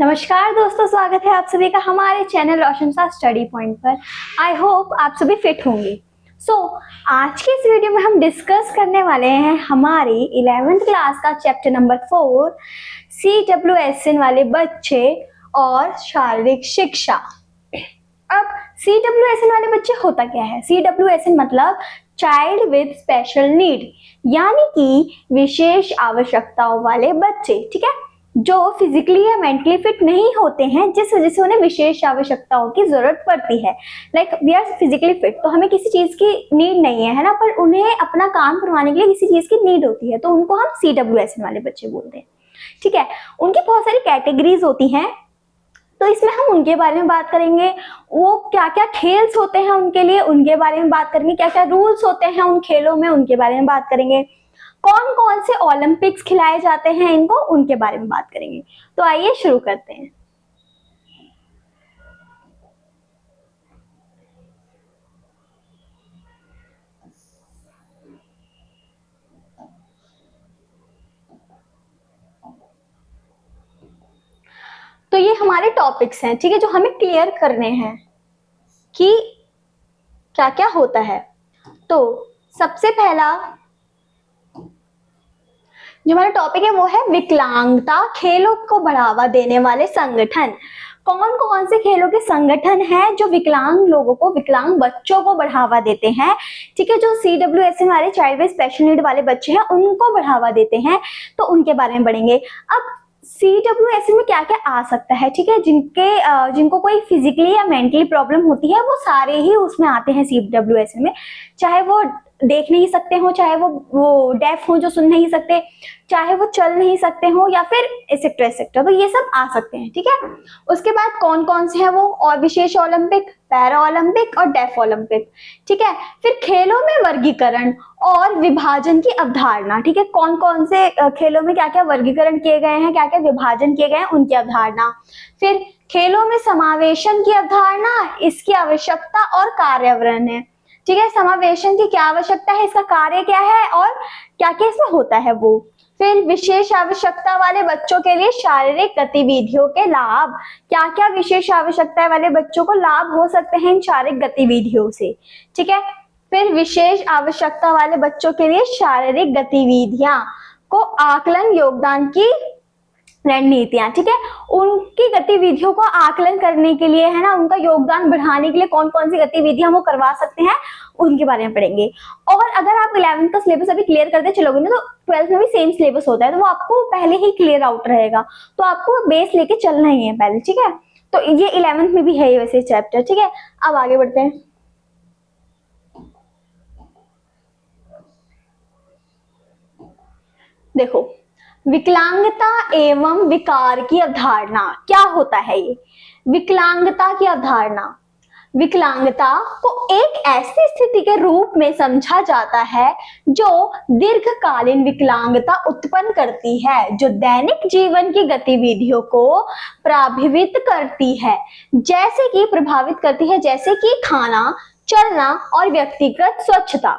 नमस्कार दोस्तों, स्वागत है आप सभी का हमारे चैनल रोशन सा स्टडी पॉइंट पर। आई होप आप सभी फिट होंगे। आज के इस वीडियो में हम डिस्कस करने वाले हैं हमारी 11th क्लास का चैप्टर नंबर 4 CWSN वाले बच्चे और शारीरिक शिक्षा। अब CWSN वाले बच्चे होता क्या है? CWSN मतलब चाइल्ड विद स्पेशल नीड, यानी कि विशेष आवश्यकताओं वाले बच्चे। ठीक है, जो फिजिकली या मेंटली फिट नहीं होते हैं, जिस वजह से उन्हें विशेष आवश्यकताओं की जरूरत पड़ती है। Like we are physically fit, तो हमें किसी चीज की नीड नहीं है ना, पर उन्हें अपना काम करवाने के लिए किसी चीज की नीड होती है, तो उनको हम CWSN वाले बच्चे बोलते हैं। ठीक है, उनकी बहुत सारी कैटेगरीज होती हैं, तो इसमें हम उनके बारे में बात करेंगे। वो क्या क्या खेल्स होते हैं उनके लिए, उनके बारे में बात करेंगे। क्या क्या रूल्स होते हैं उन खेलों में, उनके बारे में बात करेंगे। कौन कौन से ओलंपिक्स खिलाए जाते हैं इनको, उनके बारे में बात करेंगे। तो आइए शुरू करते हैं। तो ये हमारे टॉपिक्स हैं, ठीक है, जो हमें क्लियर करने हैं कि क्या क्या होता है। तो सबसे पहला जो हमारा टॉपिक है वो है विकलांगता खेलों को बढ़ावा देने वाले संगठन। कौन कौन से खेलों के संगठन हैं जो विकलांग लोगों को, विकलांग बच्चों को बढ़ावा देते हैं। ठीक है, जो CWSN वाले चाइल्ड विद स्पेशल नीड वाले बच्चे हैं उनको बढ़ावा देते हैं, तो उनके बारे में पढ़ेंगे। अब CWSN में क्या क्या आ सकता है, ठीक है, जिनको कोई फिजिकली या मेंटली प्रॉब्लम होती है वो सारे ही उसमें आते हैं CWSN में। चाहे वो देख नहीं सकते हो, चाहे वो डेफ हो जो सुन नहीं सकते, चाहे वो चल नहीं सकते हो, या फिर एसेट्रा एसेट्रा, तो ये सब आ सकते हैं। ठीक है, उसके बाद कौन कौन से हैं वो, और विशेष ओलंपिक, पैरा ओलंपिक और डेफ ओलंपिक। ठीक है, फिर खेलों में वर्गीकरण और विभाजन की अवधारणा। ठीक है, कौन कौन से खेलों में क्या क्या वर्गीकरण किए गए हैं, क्या क्या विभाजन किए गए हैं, उनकी अवधारणा। फिर खेलों में समावेशन की अवधारणा, इसकी आवश्यकता और कार्यान्वयन है। ठीक है, समावेशन की क्या आवश्यकता है, इसका कार्य क्या है, और क्या क्या इसमें होता है वो। फिर विशेष आवश्यकता वाले बच्चों के लिए शारीरिक गतिविधियों के लाभ, क्या क्या विशेष आवश्यकता वाले बच्चों को लाभ हो सकते हैं इन शारीरिक गतिविधियों से। ठीक है, फिर विशेष आवश्यकता वाले बच्चों के लिए शारीरिक गतिविधियां को आकलन योगदान की रणनीतियां। ठीक है, उनकी गतिविधियों को आकलन करने के लिए, है ना, उनका योगदान बढ़ाने के लिए कौन कौन सी गतिविधियां वो करवा सकते हैं, उनके बारे में पढ़ेंगे। और अगर आप 11th का सिलेबस अभी क्लियर करते चलोगे ना, तो 12th में भी सेम सिलेबस होता है, तो वो आपको पहले ही क्लियर आउट रहेगा, तो आपको बेस लेके चलना ही है पहले। ठीक है, तो ये 11th में भी है वैसे चैप्टर। ठीक है, अब आगे बढ़ते हैं। देखो, विकलांगता एवं विकार की अवधारणा क्या होता है। ये विकलांगता की अवधारणा, विकलांगता को एक ऐसी स्थिति के रूप में समझा जाता है जो दीर्घकालीन विकलांगता उत्पन्न करती है, जो दैनिक जीवन की गतिविधियों को प्रभावित करती है, जैसे कि खाना, चलना और व्यक्तिगत स्वच्छता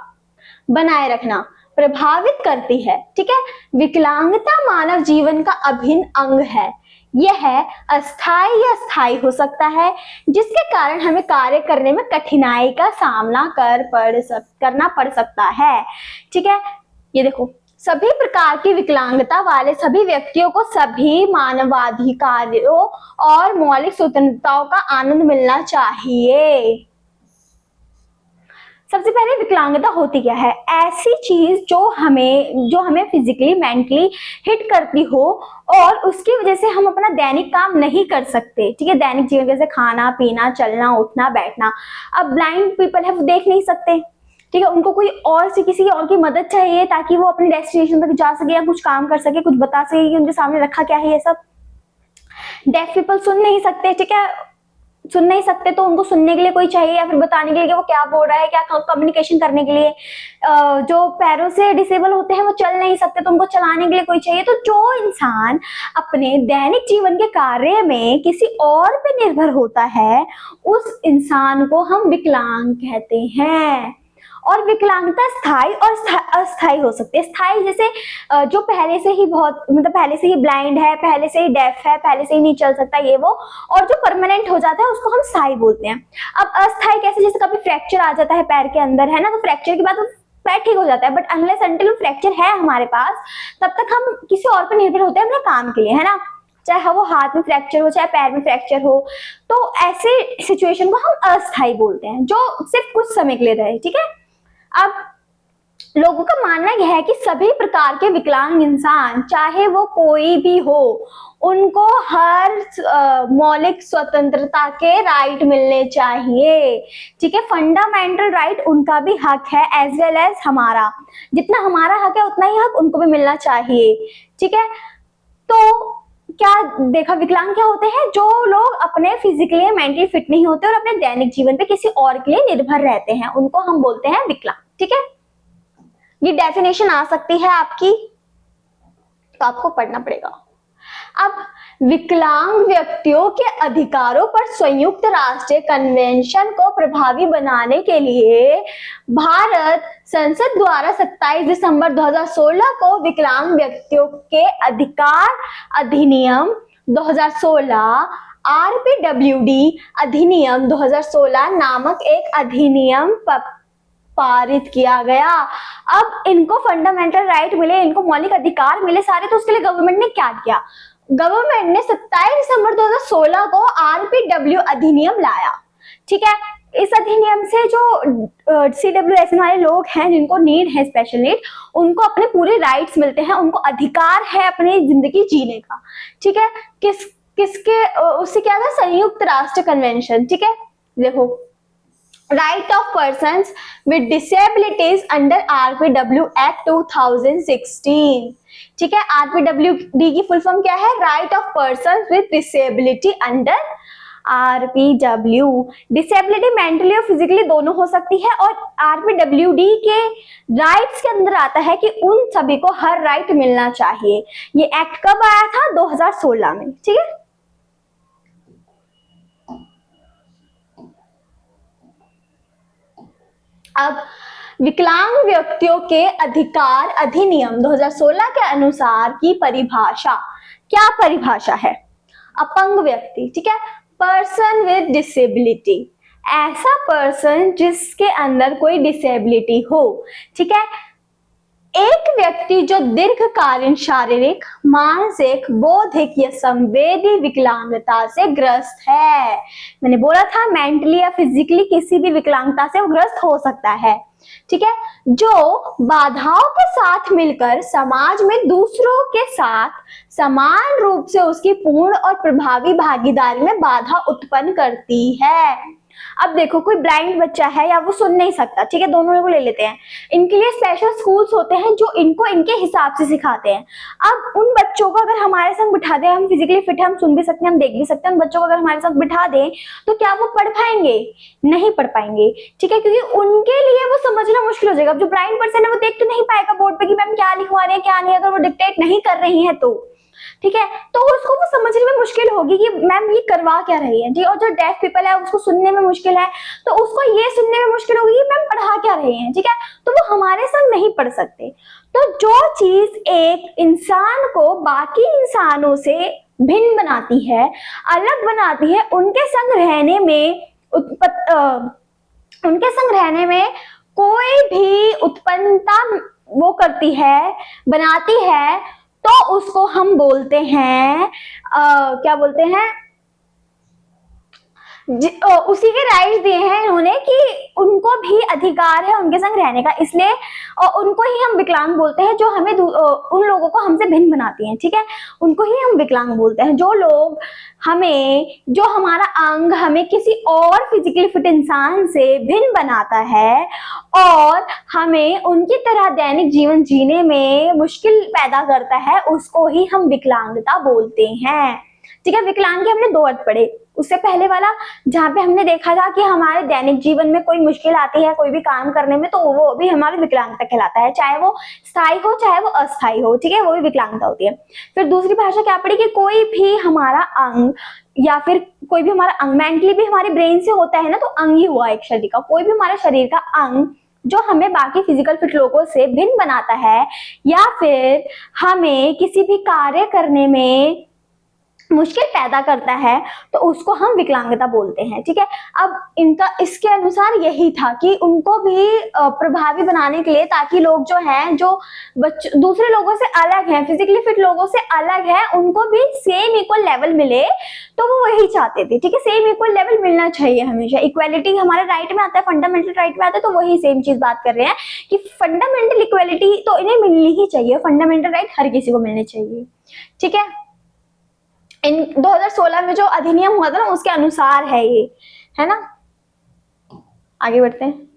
बनाए रखना प्रभावित करती है। ठीक है, विकलांगता मानव जीवन का अभिन्न अंग है। यह अस्थायी या स्थायी हो सकता है, जिसके कारण हमें कार्य करने में कठिनाई का सामना करना पड़ सकता है। ठीक है, ये देखो, सभी प्रकार की विकलांगता वाले सभी व्यक्तियों को सभी मानवाधिकारों और मौलिक स्वतंत्रताओं का आनंद मिलना चाहिए। सबसे पहले विकलांगता होती क्या है? ऐसी चीज जो हमें फिजिकली मेंटली हिट करती हो और उसकी वजह से हम अपना दैनिक काम नहीं कर सकते। ठीक है, दैनिक जीवन जैसे खाना पीना, चलना उठना बैठना। अब ब्लाइंड पीपल है, वो देख नहीं सकते। ठीक है, उनको कोई और से किसी और की मदद चाहिए ताकि वो अपने डेस्टिनेशन तक जा सके या कुछ काम कर सके, कुछ बता सके कि उनके सामने रखा क्या है। ये सब डेफ पीपल सुन नहीं सकते। ठीक है, सुन नहीं सकते तो उनको सुनने के लिए कोई चाहिए, या फिर बताने के लिए कि वो क्या बोल रहा है, क्या कम्युनिकेशन करने के लिए। जो पैरों से डिसेबल होते हैं वो चल नहीं सकते, तो उनको चलाने के लिए कोई चाहिए। तो जो इंसान अपने दैनिक जीवन के कार्य में किसी और पे निर्भर होता है, उस इंसान को हम विकलांग कहते हैं। और विकलांगता स्थायी और अस्थायी हो सकती है। स्थायी जैसे जो पहले से ही बहुत मतलब पहले से ही ब्लाइंड है, पहले से ही डेफ है, पहले से ही नहीं चल सकता ये वो, और जो परमानेंट हो जाता है उसको हम स्थायी बोलते हैं। अब अस्थायी कैसे, जैसे कभी फ्रैक्चर आ जाता है पैर के अंदर, है ना, तो फ्रैक्चर के बाद पैर ठीक हो जाता है, बट अनलेस अनटिल फ्रैक्चर है हमारे पास तब तक हम किसी और पर निर्भर होते हैं अपने काम के लिए, है ना, चाहे वो हाथ में फ्रैक्चर हो चाहे पैर में फ्रैक्चर हो। तो ऐसे सिचुएशन को हम अस्थायी बोलते हैं जो सिर्फ कुछ समय के लिए रहे। ठीक है, अब लोगों का मानना यह है कि सभी प्रकार के विकलांग इंसान चाहे वो कोई भी हो उनको हर मौलिक स्वतंत्रता के राइट मिलने चाहिए। ठीक है, फंडामेंटल राइट उनका भी हक है एज वेल एज हमारा, जितना हमारा हक है उतना ही हक उनको भी मिलना चाहिए। ठीक है, तो क्या देखा, विकलांग क्या होते हैं, जो लोग अपने फिजिकली मेंटली फिट नहीं होते और अपने दैनिक जीवन पे किसी और के लिए निर्भर रहते हैं, उनको हम बोलते हैं विकलांग। ठीक है, ये डेफिनेशन आ सकती है आपकी, तो आपको पढ़ना पड़ेगा। अब विकलांग व्यक्तियों के अधिकारों पर संयुक्त राष्ट्र कन्वेंशन को प्रभावी बनाने के लिए भारत संसद द्वारा 27 दिसंबर 2016 को विकलांग व्यक्तियों के अधिकार अधिनियम 2016 RPWD अधिनियम 2016 नामक एक अधिनियम पारित किया गया। अब इनको फंडामेंटल राइट मिले, इनको मौलिक अधिकार मिले सारे, तो उसके लिए गवर्नमेंट ने क्या किया, गवर्नमेंट ने 27 दिसंबर 2016 को RPW अधिनियम लाया। ठीक है, इस अधिनियम से जो CWSN वाले लोग हैं जिनको नीड है, स्पेशल नीड, उनको अपने पूरे राइट्स मिलते हैं, उनको अधिकार है अपनी जिंदगी जीने का। ठीक है, किसके उससे क्या था, संयुक्त राष्ट्र कन्वेंशन। ठीक है, देखो, right of persons with disabilities under RPW act 2016। ठीक है, RPWD की फुल फॉर्म क्या है, right of persons with disability under RPW। Disability mentally और फिजिकली दोनों हो सकती है, और RPWD के राइट्स के अंदर आता है कि उन सभी को हर राइट मिलना चाहिए। ये एक्ट कब आया था, 2016 में। ठीक है, अब विकलांग व्यक्तियों के अधिकार अधिनियम 2016 के अनुसार की परिभाषा, क्या परिभाषा है, अपंग व्यक्ति। ठीक है, पर्सन विद डिसेबिलिटी, ऐसा पर्सन जिसके अंदर कोई डिसेबिलिटी हो। ठीक है, एक व्यक्ति जो दीर्घकालीन शारीरिक, मानसिक, बौद्धिक या संवेदी विकलांगता से ग्रस्त है। मैंने बोला था मेंटली या फिजिकली किसी भी विकलांगता से वो ग्रस्त हो सकता है। ठीक है, जो बाधाओं के साथ मिलकर समाज में दूसरों के साथ समान रूप से उसकी पूर्ण और प्रभावी भागीदारी में बाधा उत्पन्न करती है। अब देखो, कोई ब्लाइंड बच्चा है या वो सुन नहीं सकता, ठीक है, दोनों को ले लेते हैं, इनके लिए स्पेशल स्कूल्स होते हैं जो इनको इनके हिसाब से सिखाते हैं। अब उन बच्चों को अगर हमारे संग बिठा दें, हम फिजिकली फिट है, हम सुन भी सकते हैं, हम देख भी सकते हैं, उन बच्चों को अगर हमारे साथ बिठा दें तो क्या वो पढ़ पाएंगे, नहीं पढ़ पाएंगे। ठीक है, क्योंकि उनके लिए वो समझना मुश्किल हो जाएगा। जो ब्लाइंड पर्सन है वो देख तो नहीं पाएगा बोर्ड पे कि मैम क्या लिखवा रहे हैं क्या नहीं, अगर वो डिक्टेट नहीं कर रही है तो। ठीक है, तो उसको वो समझने में मुश्किल होगी कि मैम ये करवा क्या रही है। ठीक, और जो डेफ पीपल है उसको सुनने में मुश्किल है, तो उसको ये सुनने में मुश्किल होगी कि मैम पढ़ा क्या रही हैं। ठीक है, तो वो हमारे संग नहीं पढ़ सकते। तो जो चीज एक इंसान को बाकी इंसानों से भिन्न बनाती है, अलग बनाती है, उनके संग रहने में कोई भी उत्पन्नता वो करती है, बनाती है, तो उसको हम बोलते हैं क्या बोलते हैं, उसी के राइट्स दिए हैं इन्होंने कि उनको भी अधिकार है उनके संग रहने का, इसलिए उनको ही हम विकलांग बोलते हैं, जो हमें उन लोगों को हमसे भिन्न बनाती हैं। ठीक है, उनको ही हम विकलांग बोलते हैं। जो लोग जो हमारा अंग हमें किसी और फिजिकली फिट इंसान से भिन्न बनाता है और हमें उनकी तरह दैनिक जीवन जीने में मुश्किल पैदा करता है, उसको ही हम विकलांगता बोलते हैं। ठीक है, विकलांग के हमने दो अर्थ पढ़े। उससे पहले वाला जहाँ पे हमने देखा था कि हमारे दैनिक जीवन में कोई मुश्किल आती है कोई भी काम करने में, तो वो भी हमारी विकलांगता कहलाता है, चाहे वो स्थायी हो चाहे वो अस्थायी हो। ठीक है, वो भी विकलांगता होती है। फिर दूसरी भाषा क्या पड़ी कि कोई भी हमारा अंग या फिर कोई भी हमारा अंग, मेंटली भी हमारे ब्रेन से होता है ना, तो अंग ही हुआ एक शरीर का, कोई भी हमारे शरीर का अंग जो हमें बाकी फिजिकल फिट लोगों से भिन्न बनाता है या फिर हमें किसी भी कार्य करने में मुश्किल पैदा करता है, तो उसको हम विकलांगता बोलते हैं। ठीक है, अब इनका इसके अनुसार यही था कि उनको भी प्रभावी बनाने के लिए, ताकि लोग जो हैं, जो दूसरे लोगों से अलग हैं, फिजिकली फिट लोगों से अलग हैं, उनको भी सेम इक्वल लेवल मिले, तो वो वही चाहते थे। ठीक है, सेम इक्वल लेवल मिलना चाहिए हमेशा। इक्वालिटी हमारे राइट में आता है, फंडामेंटल राइट में आता है, तो वही सेम चीज बात कर रहे हैं कि फंडामेंटल इक्वालिटी तो इन्हें मिलनी ही चाहिए, फंडामेंटल राइट हर किसी को मिलने चाहिए। ठीक है, इन 2016 में जो अधिनियम हुआ था ना, उसके अनुसार है ये, है ना। आगे बढ़ते हैं।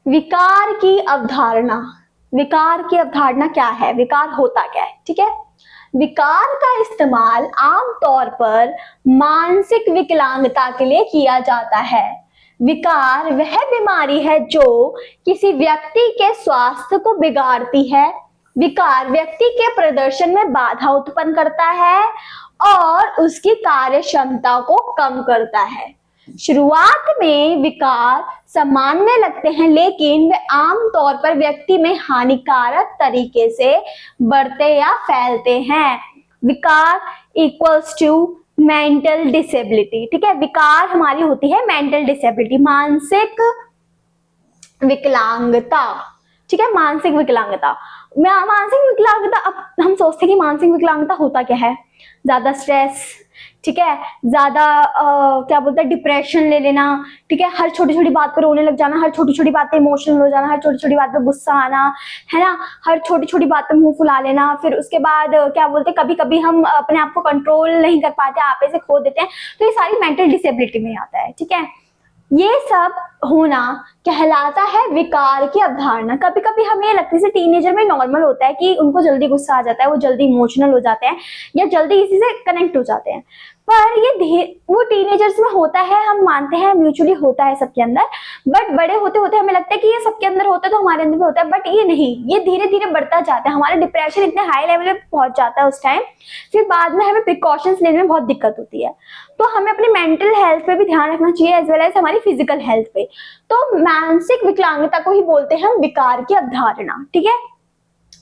विकार की अवधारणा। विकार की अवधारणा क्या है, विकार होता क्या है? ठीक है, विकार का इस्तेमाल आमतौर पर मानसिक विकलांगता के लिए किया जाता है। विकार वह बीमारी है जो किसी व्यक्ति के स्वास्थ्य को बिगाड़ती है। विकार व्यक्ति के प्रदर्शन में बाधा उत्पन्न करता है और उसकी कार्य क्षमता को कम करता है। शुरुआत में विकार सामान्य लगते हैं, लेकिन वे आमतौर पर व्यक्ति में हानिकारक तरीके से बढ़ते या फैलते हैं। विकार इक्वल्स टू मेंटल डिसेबिलिटी। ठीक है, विकार हमारी होती है मेंटल डिसेबिलिटी, मानसिक विकलांगता। ठीक है, मानसिक विकलांगता। मानसिक विकलांगता, अब हम सोचते हैं कि मानसिक विकलांगता होता क्या है? ज्यादा स्ट्रेस, ठीक है, ज्यादा क्या बोलते हैं, डिप्रेशन ले लेना, ठीक है, हर छोटी छोटी बात पर रोने लग जाना, हर छोटी छोटी बात पे इमोशनल हो जाना, हर छोटी छोटी बात पे गुस्सा आना, है ना, हर छोटी छोटी बात पे मुंह फुला लेना। फिर उसके बाद क्या बोलते हैं, कभी कभी हम अपने आप को कंट्रोल नहीं कर पाते, आपे से खो देते हैं, तो ये सारी मेंटल डिसेबिलिटी में आता है। ठीक है, ये सब होना कहलाता है विकार की अवधारणा। कभी कभी हमें लगता है टीनेजर में नॉर्मल होता है कि उनको जल्दी गुस्सा आ जाता है, वो जल्दी इमोशनल हो जाते हैं या जल्दी किसी से कनेक्ट हो जाते हैं, पर ये वो टीनेजर्स में होता है, हम मानते हैं म्यूचुअली होता है सबके अंदर, बट बड़े होते होते हमें लगता है कि ये सबके अंदर होता है तो हमारे अंदर भी होता है, बट ये नहीं, ये धीरे धीरे बढ़ता जाता है। हमारा डिप्रेशन इतने हाई लेवल पे पहुंच जाता है उस टाइम, फिर बाद में हमें प्रिकॉशंस लेने में बहुत दिक्कत होती है। तो हमें अपनी मेंटल हेल्थ पे भी ध्यान रखना चाहिए, एज वेल एज हमारी फिजिकल हेल्थ पे। तो मानसिक विकलांगता को ही बोलते हैं हम विकार की अवधारणा। ठीक है,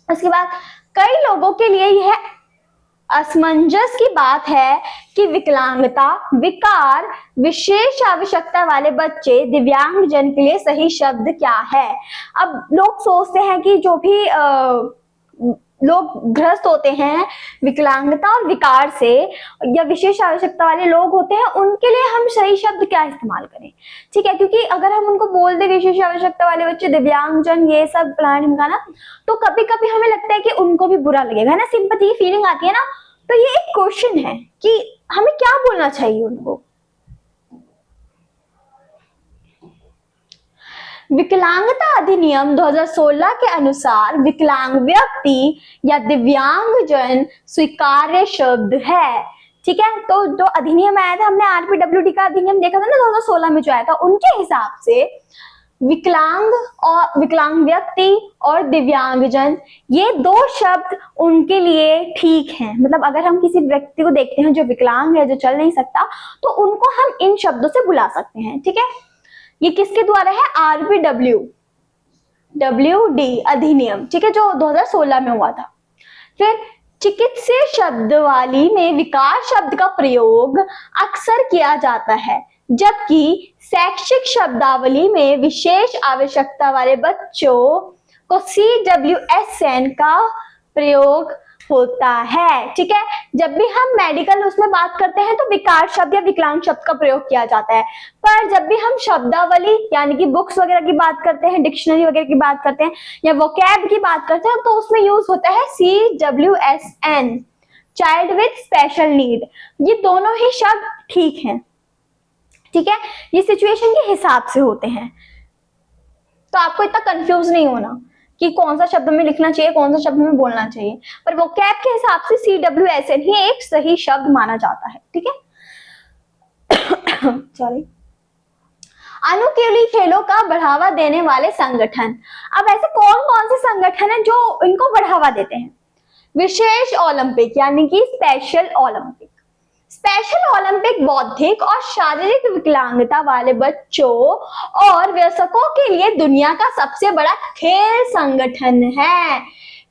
उसके बाद कई लोगों के लिए यह असमंजस की बात है कि विकलांगता, विकार, विशेष आवश्यकता वाले बच्चे, दिव्यांग जन के लिए सही शब्द क्या है। अब लोग सोचते हैं कि जो भी लोग ग्रस्त होते हैं विकलांगता और विकार से या विशेष आवश्यकता वाले लोग होते हैं, उनके लिए हम सही शब्द क्या इस्तेमाल करें। ठीक है, क्योंकि अगर हम उनको बोल दे विशेष आवश्यकता वाले बच्चे, दिव्यांगजन, ये सब फलाना, तो कभी कभी हमें लगता है कि उनको भी बुरा लगेगा, है ना, सिंपैथी की फीलिंग आती है ना। तो ये एक क्वेश्चन है कि हमें क्या बोलना चाहिए उनको। विकलांगता अधिनियम 2016 के अनुसार विकलांग व्यक्ति या दिव्यांगजन स्वीकार्य शब्द है। ठीक है, तो जो अधिनियम आया था, हमने आरपीडब्ल्यूडी का अधिनियम देखा था ना 2016 में जो आया था, उनके हिसाब से विकलांग और विकलांग व्यक्ति और दिव्यांगजन, ये दो शब्द उनके लिए ठीक हैं। मतलब अगर हम किसी व्यक्ति को देखते हैं जो विकलांग है, जो चल नहीं सकता, तो उनको हम इन शब्दों से बुला सकते हैं। ठीक है, ये किसके द्वारा है? आरपीडब्ल्यूडी अधिनियम, ठीक है, जो 2016 में हुआ था। फिर चिकित्सीय शब्दावली में विकार शब्द का प्रयोग अक्सर किया जाता है, जबकि शैक्षिक शब्दावली में विशेष आवश्यकता वाले बच्चों को CWSN का प्रयोग होता है। ठीक है, जब भी हम मेडिकल उसमें बात करते हैं तो विकार शब्द या विकलांग शब्द का प्रयोग किया जाता है, पर जब भी हम शब्दावली यानी कि बुक्स वगैरह की बात करते हैं, डिक्शनरी वगैरह की बात करते हैं या वोकैब की बात करते हैं, तो उसमें यूज होता है CWSN, child with special need. ये दोनों ही शब्द ठीक हैं। ठीक है, ये सिचुएशन के हिसाब से होते हैं, तो आपको इतना कंफ्यूज नहीं होना कि कौन सा शब्द में लिखना चाहिए, कौन सा शब्द में बोलना चाहिए, पर वो कैप के हिसाब से CWSN ही एक सही शब्द माना जाता है। ठीक है, सॉरी। अनुकूली खेलों का बढ़ावा देने वाले संगठन। अब ऐसे कौन कौन से संगठन हैं जो इनको बढ़ावा देते हैं? विशेष ओलंपिक यानी कि स्पेशल ओलंपिक। स्पेशल ओलंपिक बौद्धिक और शारीरिक विकलांगता वाले बच्चों और वयस्कों के लिए दुनिया का सबसे बड़ा खेल संगठन है।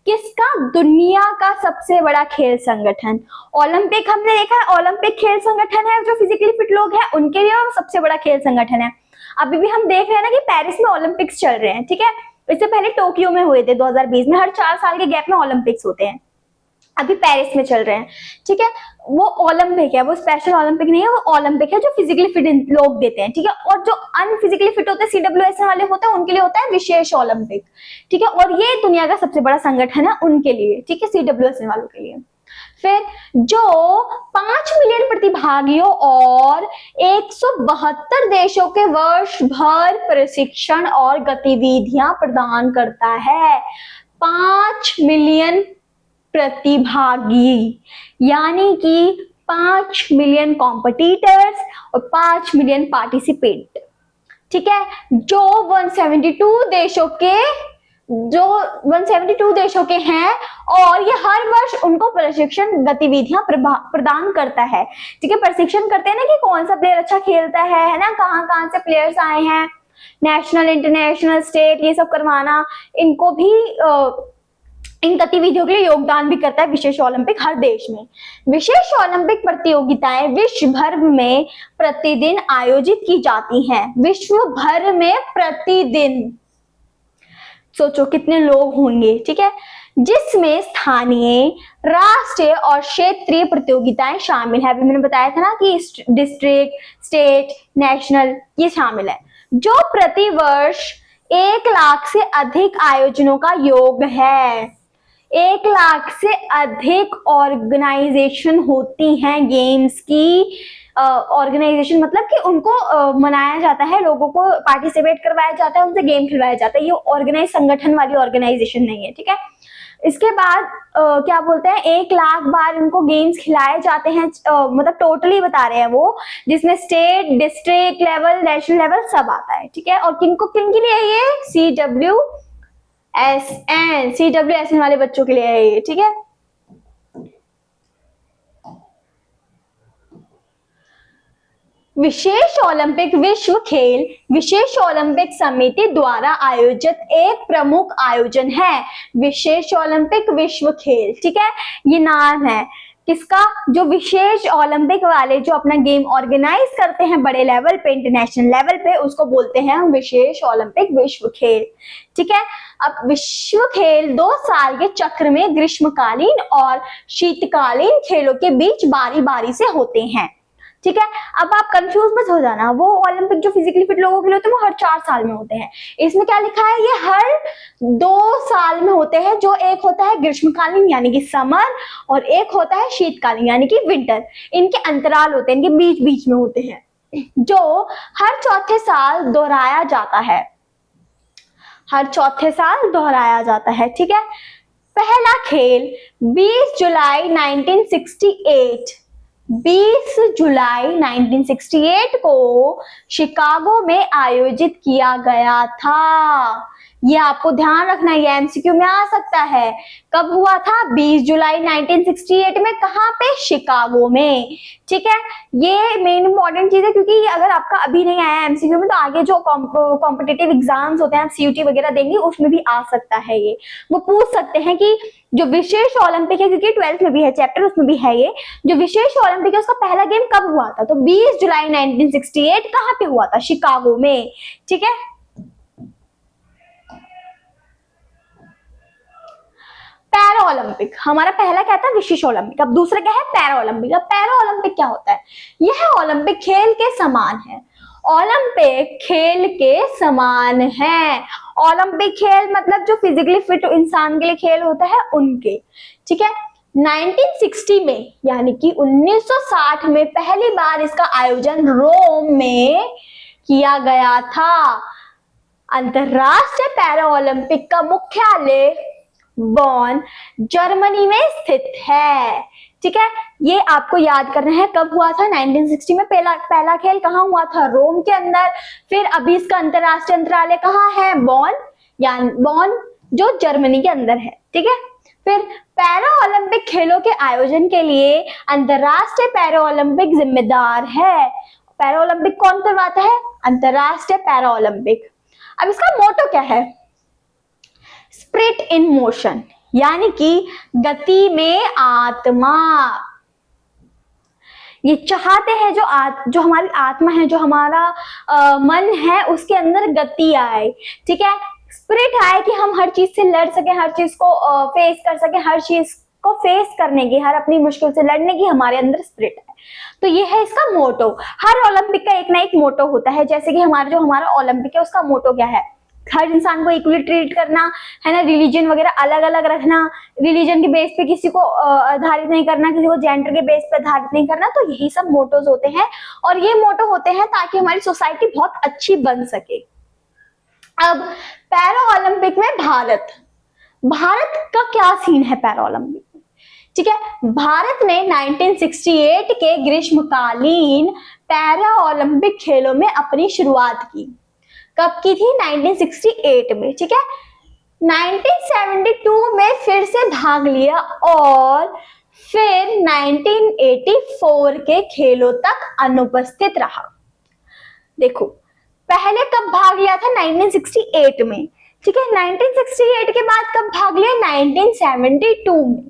किसका? दुनिया का सबसे बड़ा खेल संगठन। ओलंपिक हमने देखा है, ओलंपिक खेल संगठन है, जो फिजिकली फिट लोग हैं उनके लिए वो सबसे बड़ा खेल संगठन है। अभी भी हम देख रहे हैं ना कि पेरिस में ओलंपिक्स चल रहे हैं, ठीक है। इससे पहले टोक्यो में हुए थे 2020 में। हर 4 साल के गैप में ओलंपिक्स होते हैं, अभी पेरिस में चल रहे हैं, ठीक है। वो ओलंपिक है, वो स्पेशल ओलंपिक नहीं है, वो ओलंपिक है जो फिजिकली फिट लोग देते हैं, ठीक है। और जो अनफिजिकली फिट होते हैं, CWSN वाले होते हैं, उनके लिए होता है विशेष ओलंपिक, ठीक है। और ये दुनिया का सबसे बड़ा संगठन है उनके लिए, ठीक है, CWSN वालों के लिए। फिर जो 5 मिलियन प्रतिभागियों और 172 देशों के वर्ष भर प्रशिक्षण और गतिविधियां प्रदान करता है। 5 मिलियन प्रतिभागी यानी कि 5 मिलियन कॉम्पिटिटर्स और 5 मिलियन पार्टिसिपेंट, ठीक है। जो 172 देशों के हैं और ये हर वर्ष उनको प्रशिक्षण गतिविधियां प्रदान करता है, ठीक है। प्रशिक्षण करते हैं ना कि कौन सा प्लेयर अच्छा खेलता है ना, कहाँ से प्लेयर्स आए हैं, नेशनल, इंटरनेशनल, स्टेट, ये सब करवाना, इनको भी इन गतिविधियों के लिए योगदान भी करता है विशेष ओलंपिक हर देश में। विशेष ओलंपिक प्रतियोगिताएं विश्व भर में प्रतिदिन आयोजित की जाती हैं। विश्व भर में प्रतिदिन, सोचो कितने लोग होंगे, ठीक है, जिसमें स्थानीय, राष्ट्रीय और क्षेत्रीय प्रतियोगिताएं शामिल है। अभी मैंने बताया था ना कि डिस्ट्रिक्ट, स्टेट, नेशनल ये शामिल है, जो प्रतिवर्ष 1 लाख से अधिक आयोजनों का योग है। 1 लाख से अधिक ऑर्गेनाइजेशन होती हैं गेम्स की। ऑर्गेनाइजेशन मतलब कि उनको मनाया जाता है, लोगों को पार्टिसिपेट करवाया जाता है, उनसे गेम खिलवाया जाता है। ये ऑर्गेनाइज संगठन वाली ऑर्गेनाइजेशन नहीं है, ठीक है। इसके बाद क्या बोलते हैं, 1 लाख बार इनको गेम्स खिलाए जाते हैं, मतलब टोटली बता रहे हैं वो, जिसमें state, district level, national level सब आता है, ठीक है। और किन के लिए ये? CWSN वाले बच्चों के लिए है ये, ठीक है। विशेष ओलंपिक विश्व खेल विशेष ओलंपिक समिति द्वारा आयोजित एक प्रमुख आयोजन है। विशेष ओलंपिक विश्व खेल, ठीक है, ये नाम है किसका? जो विशेष ओलंपिक वाले जो अपना गेम ऑर्गेनाइज करते हैं बड़े लेवल पे, इंटरनेशनल लेवल पे, उसको बोलते हैं हम विशेष ओलंपिक विश्व खेल, ठीक है। अब विश्व खेल 2 साल के चक्र में ग्रीष्मकालीन और शीतकालीन खेलों के बीच बारी बारी से होते हैं, ठीक है। अब आप कंफ्यूज मत हो जाना, वो ओलंपिक जो फिजिकली फिट लोगों के लिए होते हैं वो हर 4 साल में होते हैं। इसमें क्या लिखा है? ये हर 2 साल में होते हैं, जो एक होता है ग्रीष्मकालीन यानी कि समर और एक होता है शीतकालीन यानी कि विंटर। इनके अंतराल होते हैं, इनके बीच बीच में होते हैं, जो हर चौथे साल दोहराया जाता है। हर चौथे साल दोहराया जाता है, ठीक है। पहला खेल 20 जुलाई 1968 को शिकागो में आयोजित किया गया था। ये आपको ध्यान रखना, ये एमसीक्यू में आ सकता है। कब हुआ था? 20 जुलाई 1968 में। कहाँ पे? शिकागो में, ठीक है। ये मेन इंपॉर्टेंट चीज है, क्योंकि अगर आपका अभी नहीं आया एमसीक्यू में तो आगे जो कॉम्पिटिटिव एग्जाम्स होते हैं, आप सीयूटी वगैरह देंगे, उसमें भी आ सकता है। ये वो पूछ सकते हैं कि जो विशेष ओलंपिक है, क्योंकि 12th में भी है चैप्टर, उसमें भी है ये, जो विशेष ओलंपिक है उसका पहला गेम कब हुआ था? तो 20 जुलाई 1968 कहाँ पे हुआ था? शिकागो में, ठीक है। पैरा ओलंपिक, हमारा पहला क्या था? विशेष ओलंपिक। अब दूसरा क्या है? Para Olympic. अब पैरा ओलंपिक क्या होता है? यह ओलंपिक खेल के समान है। ओलंपिक खेल के समान है। ओलंपिक खेल मतलब जो फिजिकली फिट इंसान के लिए खेल होता है उनके, ठीक है। 1960 में यानी कि 1960 में पहली बार इसका आयोजन रोम में किया गया था। अंतरराष्ट्रीय पैरा ओलंपिक का मुख्यालय बॉन, जर्मनी में स्थित है, ठीक है। ये आपको याद करना है कब हुआ था? 1960 में पहला खेल कहाँ हुआ था? रोम के अंदर। फिर अभी इसका अंतरराष्ट्रीय अंतरालय कहाँ है? बॉन, यानी बॉन जो जर्मनी के अंदर है, ठीक है। फिर पैरा ओलंपिक खेलों के आयोजन के लिए अंतरराष्ट्रीय पैरा ओलंपिक जिम्मेदार है। पैरा ओलंपिक कौन करवाता है? अंतरराष्ट्रीय पैरा ओलंपिक। अब इसका मोटो क्या है? स्पिरिट इन मोशन, यानी कि गति में आत्मा। ये चाहते हैं जो हमारी आत्मा है, जो हमारा मन है, उसके अंदर गति आए, ठीक है, स्पिरिट आए कि हम हर चीज से लड़ सके, हर चीज को फेस कर सके, हर चीज को फेस करने की, हर अपनी मुश्किल से लड़ने की हमारे अंदर स्पिरिट है। तो ये है इसका मोटो। हर ओलंपिक का एक ना एक मोटो होता है। जैसे कि हमारा ओलंपिक है, उसका मोटो क्या है? हर इंसान को इक्वली ट्रीट करना, है ना, रिलीजन वगैरह अलग अलग रखना, रिलीजन के बेस पे किसी को आधारित नहीं करना, किसी को जेंडर के बेस पे आधारित नहीं करना। तो यही सब मोटोज होते हैं, और ये मोटो होते हैं ताकि हमारी सोसाइटी बहुत अच्छी बन सके। अब पैरा ओलंपिक में भारत का क्या सीन है पैरा ओलंपिक में? ठीक है, भारत ने 1968 के ग्रीष्मकालीन पैरा ओलंपिक खेलों में अपनी शुरुआत की। कब की थी? 1968 में, ठीक है। 1972 में फिर से भाग लिया और फिर 1984 के खेलों तक अनुपस्थित रहा। देखो, पहले कब भाग लिया था? 1968 में, ठीक है। 1968 के बाद कब भाग लिया? 1972 में।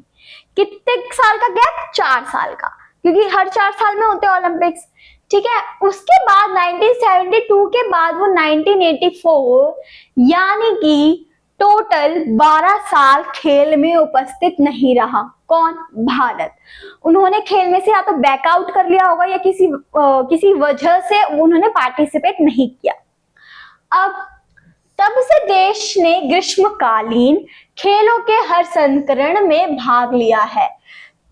कितने साल का गैप? 4 साल का, क्योंकि हर 4 साल में होते हैं ओलंपिक्स, ठीक है। उसके बाद 1972 के बाद वो 1984, यानी कि टोटल 12 साल खेल में उपस्थित नहीं रहा। कौन? भारत। उन्होंने खेल में से या तो बैकआउट कर लिया होगा या किसी वजह से उन्होंने पार्टिसिपेट नहीं किया। अब तब से देश ने ग्रीष्मकालीन खेलों के हर संस्करण में भाग लिया है।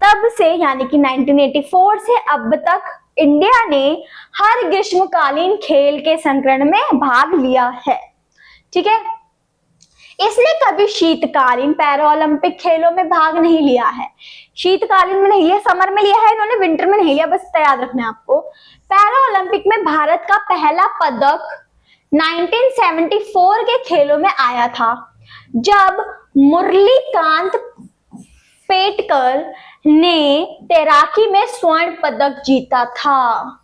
तब से, यानी कि 1984 से अब तक इंडिया ने हर ग्रीष्मकालीन खेल के संस्करण में भाग लिया है, ठीक है। इसने कभी शीतकालीन पैरा ओलंपिक खेलों में भाग नहीं लिया है। शीतकालीन में नहीं लिया, समर में लिया है इन्होंने, विंटर में नहीं लिया, बस याद रखना है आपको। पैरा ओलंपिक में भारत का पहला पदक 1974 के खेलों में आया था, जब मुरलीकांत पेटकर ने तैराकी में स्वर्ण पदक जीता था।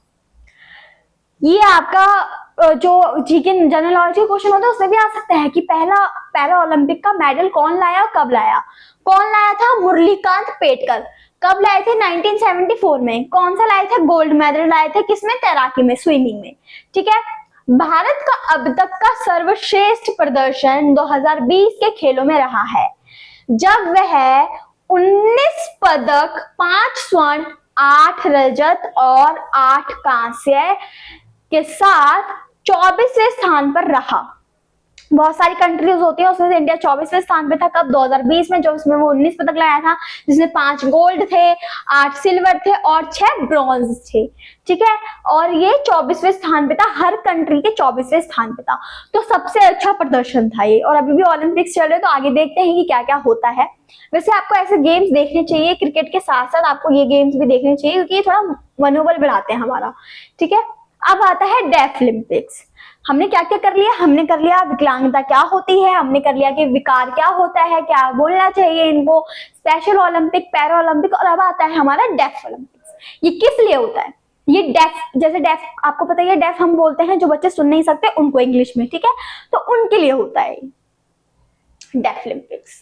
ये आपका जो जीके जनरल नॉलेज के क्वेश्चन होता है उसमें भी आ सकता है कि पहला पैरा ओलंपिक का मेडल कौन लाया और कब लाया? कौन लाया था? मुरलीकांत पेटकर। कब लाए थे? 1974 में। कौन सा लाए थे? गोल्ड मेडल लाए थे। किसमें? तैराकी में, स्विमिंग में, ठीक है। भारत का अब तक का सर्वश्रेष्ठ प्रदर्शन 2020 के खेलों में रहा है, जब वह 19 पदक, 5 स्वर्ण, 8 रजत और 8 कांस्य के साथ 24वें स्थान पर रहा। बहुत सारी कंट्रीज होती है, उसमें से इंडिया 24वें स्थान पे था। कब? 2020 में, जो उसमें वो 19 पदक लाया था, जिसमें 5 गोल्ड थे, 8 सिल्वर थे और 6 ब्रॉन्ज थे, ठीक है। और ये 24वें स्थान पे था, हर कंट्री के 24वें स्थान पे था। तो सबसे अच्छा प्रदर्शन था ये। और अभी भी ओलंपिक्स चल रहे, तो आगे देखते हैं कि क्या क्या होता है। वैसे आपको ऐसे गेम्स देखने चाहिए, क्रिकेट के साथ साथ आपको ये गेम्स भी देखने चाहिए, क्योंकि ये थोड़ा मनोबल बढ़ाते हैं हमारा, ठीक है। अब आता है डेफ ओलंपिक्स। हमने क्या क्या कर लिया? हमने कर लिया विकलांगता क्या होती है, हमने कर लिया कि विकार क्या होता है, क्या बोलना चाहिए इनको, स्पेशल ओलंपिक, पैरा ओलंपिक, और अब आता है हमारा डेफ ओलंपिक्स। ये किस लिए होता है? ये डेफ, जैसे डेफ आपको पता है, डेफ हम बोलते हैं जो बच्चे सुन नहीं सकते उनको इंग्लिश में, ठीक है, तो उनके लिए होता है डेफ ओलंपिक्स,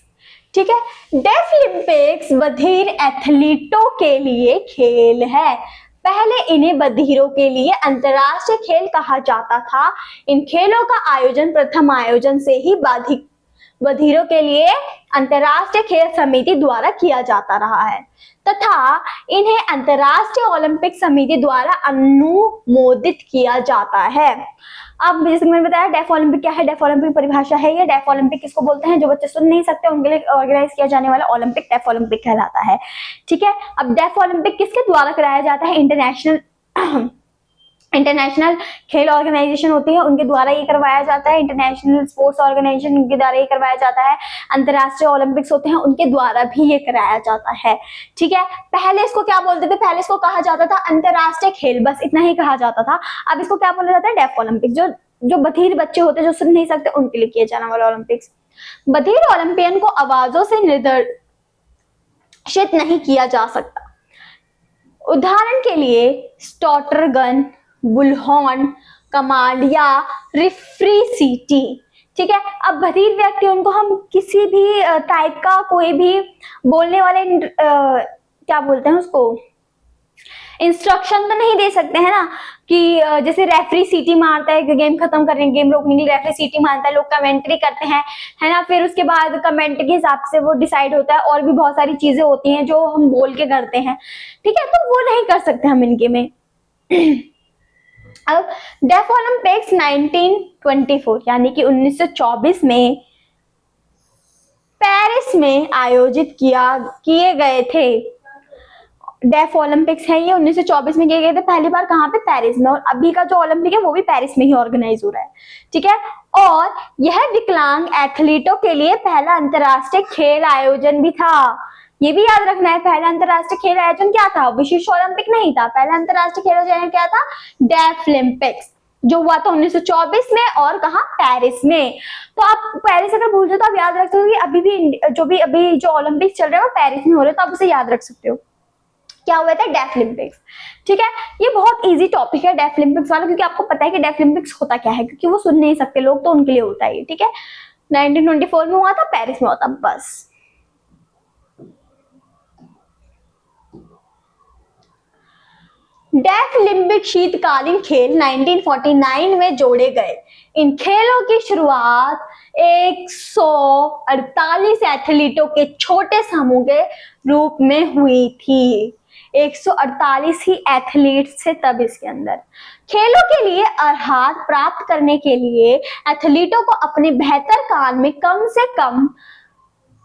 ठीक है। डेफ ओलंपिक्स बधिर एथलीटों के लिए खेल है। पहले इन्हें बधिरों के लिए अंतरराष्ट्रीय खेल कहा जाता था। इन खेलों का आयोजन प्रथम आयोजन से ही बधिरों के लिए अंतरराष्ट्रीय खेल समिति द्वारा किया जाता रहा है, तथा इन्हें अंतरराष्ट्रीय ओलंपिक समिति द्वारा अनुमोदित किया जाता है। अब जैसे मैंने बताया डेफ ओलंपिक क्या है, डेफ ओलंपिक परिभाषा है ये। डेफ ओलंपिक किसको बोलते हैं? जो बच्चे सुन नहीं सकते उनके लिए ऑर्गेनाइज किया जाने वाला ओलंपिक डेफ ओलंपिक कहलाता है, ठीक है। अब डेफ ओलंपिक किसके द्वारा कराया जाता है? इंटरनेशनल खेल ऑर्गेनाइजेशन होती है, उनके द्वारा ये करवाया जाता है। इंटरनेशनल स्पोर्ट्स ऑर्गेनाइजेशन, उनके द्वारा ये करवाया जाता है। अंतरराष्ट्रीय ओलंपिक्स होते हैं, उनके द्वारा भी ये कराया जाता है, ठीक है। पहले इसको क्या बोलते थे? पहले इसको कहा जाता था अंतरराष्ट्रीय खेल, बस इतना ही कहा जाता था। अब इसको क्या बोला जाता है? Deaf Olympic. जो बधिर बच्चे होते हैं, जो सुन नहीं सकते, उनके लिए किया जाने वाला ओलंपिक्स। बधिर ओलंपियन को आवाजों से नहीं किया जा सकता। उदाहरण के लिए स्टॉटर गन, बुलहॉर्न, कमांड या रिफ्रीसिटी। ठीक है, अब बधिर व्यक्ति उनको हम किसी भी टाइप का कोई भी बोलने वाले क्या बोलते हैं उसको, इंस्ट्रक्शन तो नहीं दे सकते हैं ना, कि जैसे रेफरी सीटी मारता है, गेम खत्म करने, गेम रोकने के लिए रेफरी सीटी मारता है, लोग कमेंट्री करते हैं, है ना, फिर उसके बाद कमेंट के हिसाब से वो डिसाइड होता है, और भी बहुत सारी चीजें होती हैं जो हम बोल के करते हैं। ठीक है, तो वो नहीं कर सकते हम इनके में। अब डेफ ओलंपिक्स 1924 यानी कि 1924 में पेरिस में आयोजित किए गए थे। डेफ ओलंपिक्स है ये 1924 में किए गए थे पहली बार, कहाँ पे, पेरिस में। और अभी का जो ओलंपिक है वो भी पेरिस में ही ऑर्गेनाइज हो रहा है। ठीक है, और यह विकलांग एथलीटों के लिए पहला अंतरराष्ट्रीय खेल आयोजन भी था। ये भी याद रखना है, पहला अंतरराष्ट्रीय खेल आयोजन क्या था, विश्व ओलंपिक नहीं था, पहला अंतरराष्ट्रीय खेल आयोजन क्या था, डेफ ओलंपिक्स, जो हुआ था 1924 में, और कहा, पेरिस में। तो आप पेरिस अगर भूल जाओ तो आप याद रख सकते हो कि अभी जो ओलंपिक चल रहे हैं वो पेरिस में हो रहे हैं, तो आप उसे याद रख सकते हो क्या हुआ था, डेफ ओलंपिक्स। ठीक है, ये बहुत इजी टॉपिक है डेफ ओलंपिक्स वाला, क्योंकि आपको पता है कि डेफ ओलंपिक्स होता क्या है, क्योंकि वो सुन नहीं सकते लोग, तो उनके लिए होता है। ठीक है, 1924 में हुआ था, पेरिस में हुआ था, बस। डेफ ओलंपिक शीतकालीन खेल 1949 में जोड़े गए। इन खेलों की शुरुआत 148 एथलीटों के छोटे समूह के रूप में हुई थी। 148 ही एथलीट्स थे तब इसके अंदर। खेलों के लिए अर्हता प्राप्त करने के लिए एथलीटों को अपने बेहतर काल में कम से कम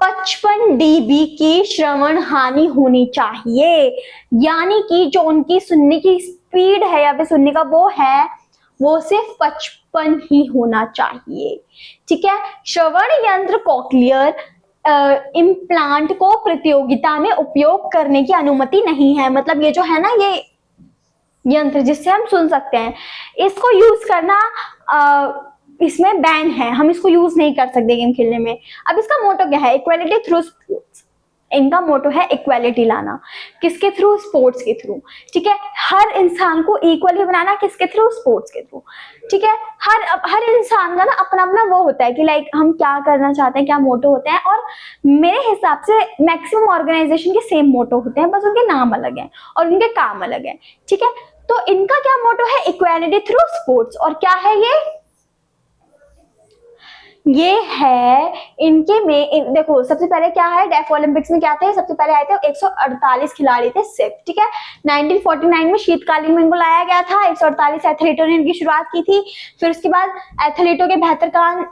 55 dB की श्रवण हानि होनी चाहिए, यानी कि जो उनकी सुनने की स्पीड है या फिर सुनने का वो है, वो सिर्फ 55 ही होना चाहिए। ठीक है, श्रवण यंत्र कॉक्लियर इम्प्लांट को प्रतियोगिता में उपयोग करने की अनुमति नहीं है। मतलब ये जो है ना, ये यंत्र जिससे हम सुन सकते हैं, इसको यूज करना इसमें बैन है, हम इसको यूज नहीं कर सकते गेम खेलने में। अब इसका मोटो क्या है, इक्वालिटी थ्रू स्पोर्ट्स। इनका मोटो है इक्वालिटी लाना, किसके थ्रू, स्पोर्ट्स के थ्रू। ठीक है, हर इंसान को इक्वली बनाना, किसके थ्रू, स्पोर्ट्स के थ्रू। ठीक है, हर इंसान का ना अपना अपना वो होता है कि लाइक हम क्या करना चाहते हैं, क्या मोटो होते हैं, और मेरे हिसाब से मैक्सिमम ऑर्गेनाइजेशन के सेम मोटो होते हैं, बस उनके नाम अलग हैं और उनके काम अलग है। ठीक है, तो इनका क्या मोटो है, इक्वालिटी थ्रू स्पोर्ट्स। और क्या है ये है इनके में, देखो सबसे पहले क्या है, डेफ ओलंपिक्स में क्या थे, सबसे पहले आए थे 148 खिलाड़ी थे सिर्फ। ठीक है, 1949 में शीतकालीन में इनको लाया गया था, 148 एथलीटों ने इनकी शुरुआत की थी। फिर उसके बाद एथलीटों के बेहतर कान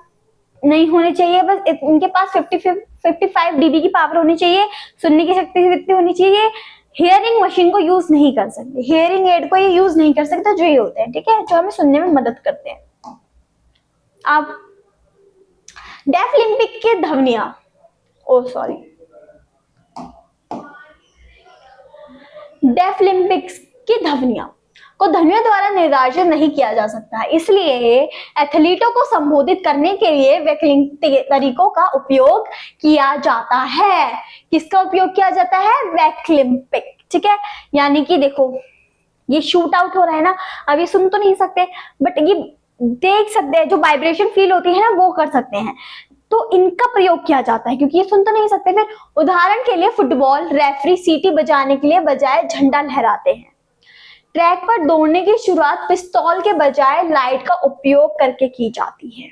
नहीं होने चाहिए, बस इनके पास 55 dB की पावर होनी चाहिए, सुनने की शक्ति कितनी होनी चाहिए, हियरिंग मशीन को यूज नहीं कर सकते, हियरिंग एड को ये यूज नहीं कर सकते, जो ये होते हैं। ठीक है, जो हमें सुनने में मदद करते हैं। अब डेफ ओलंपिक के ध्वनियां, डेफ ओलंपिक्स की ध्वनियां को ध्वनियों द्वारा निर्धारित नहीं किया जा सकता, इसलिए एथलीटों को संबोधित करने के लिए वैकल्पिक तरीकों का उपयोग किया जाता है। किसका उपयोग किया जाता है, वैकल्पिक। ठीक है, यानी कि देखो ये शूट आउट हो रहा है ना, अब ये सुन तो नहीं सकते, बट ये देख सकते हैं, जो वाइब्रेशन फील होती है ना वो कर सकते हैं, तो इनका प्रयोग किया जाता है, क्योंकि ये सुन तो नहीं सकते। फिर उदाहरण के लिए फुटबॉल रेफरी सीटी बजाने के लिए बजाय झंडा लहराते हैं। ट्रैक पर दौड़ने की शुरुआत पिस्तौल के बजाय लाइट का उपयोग करके की जाती है।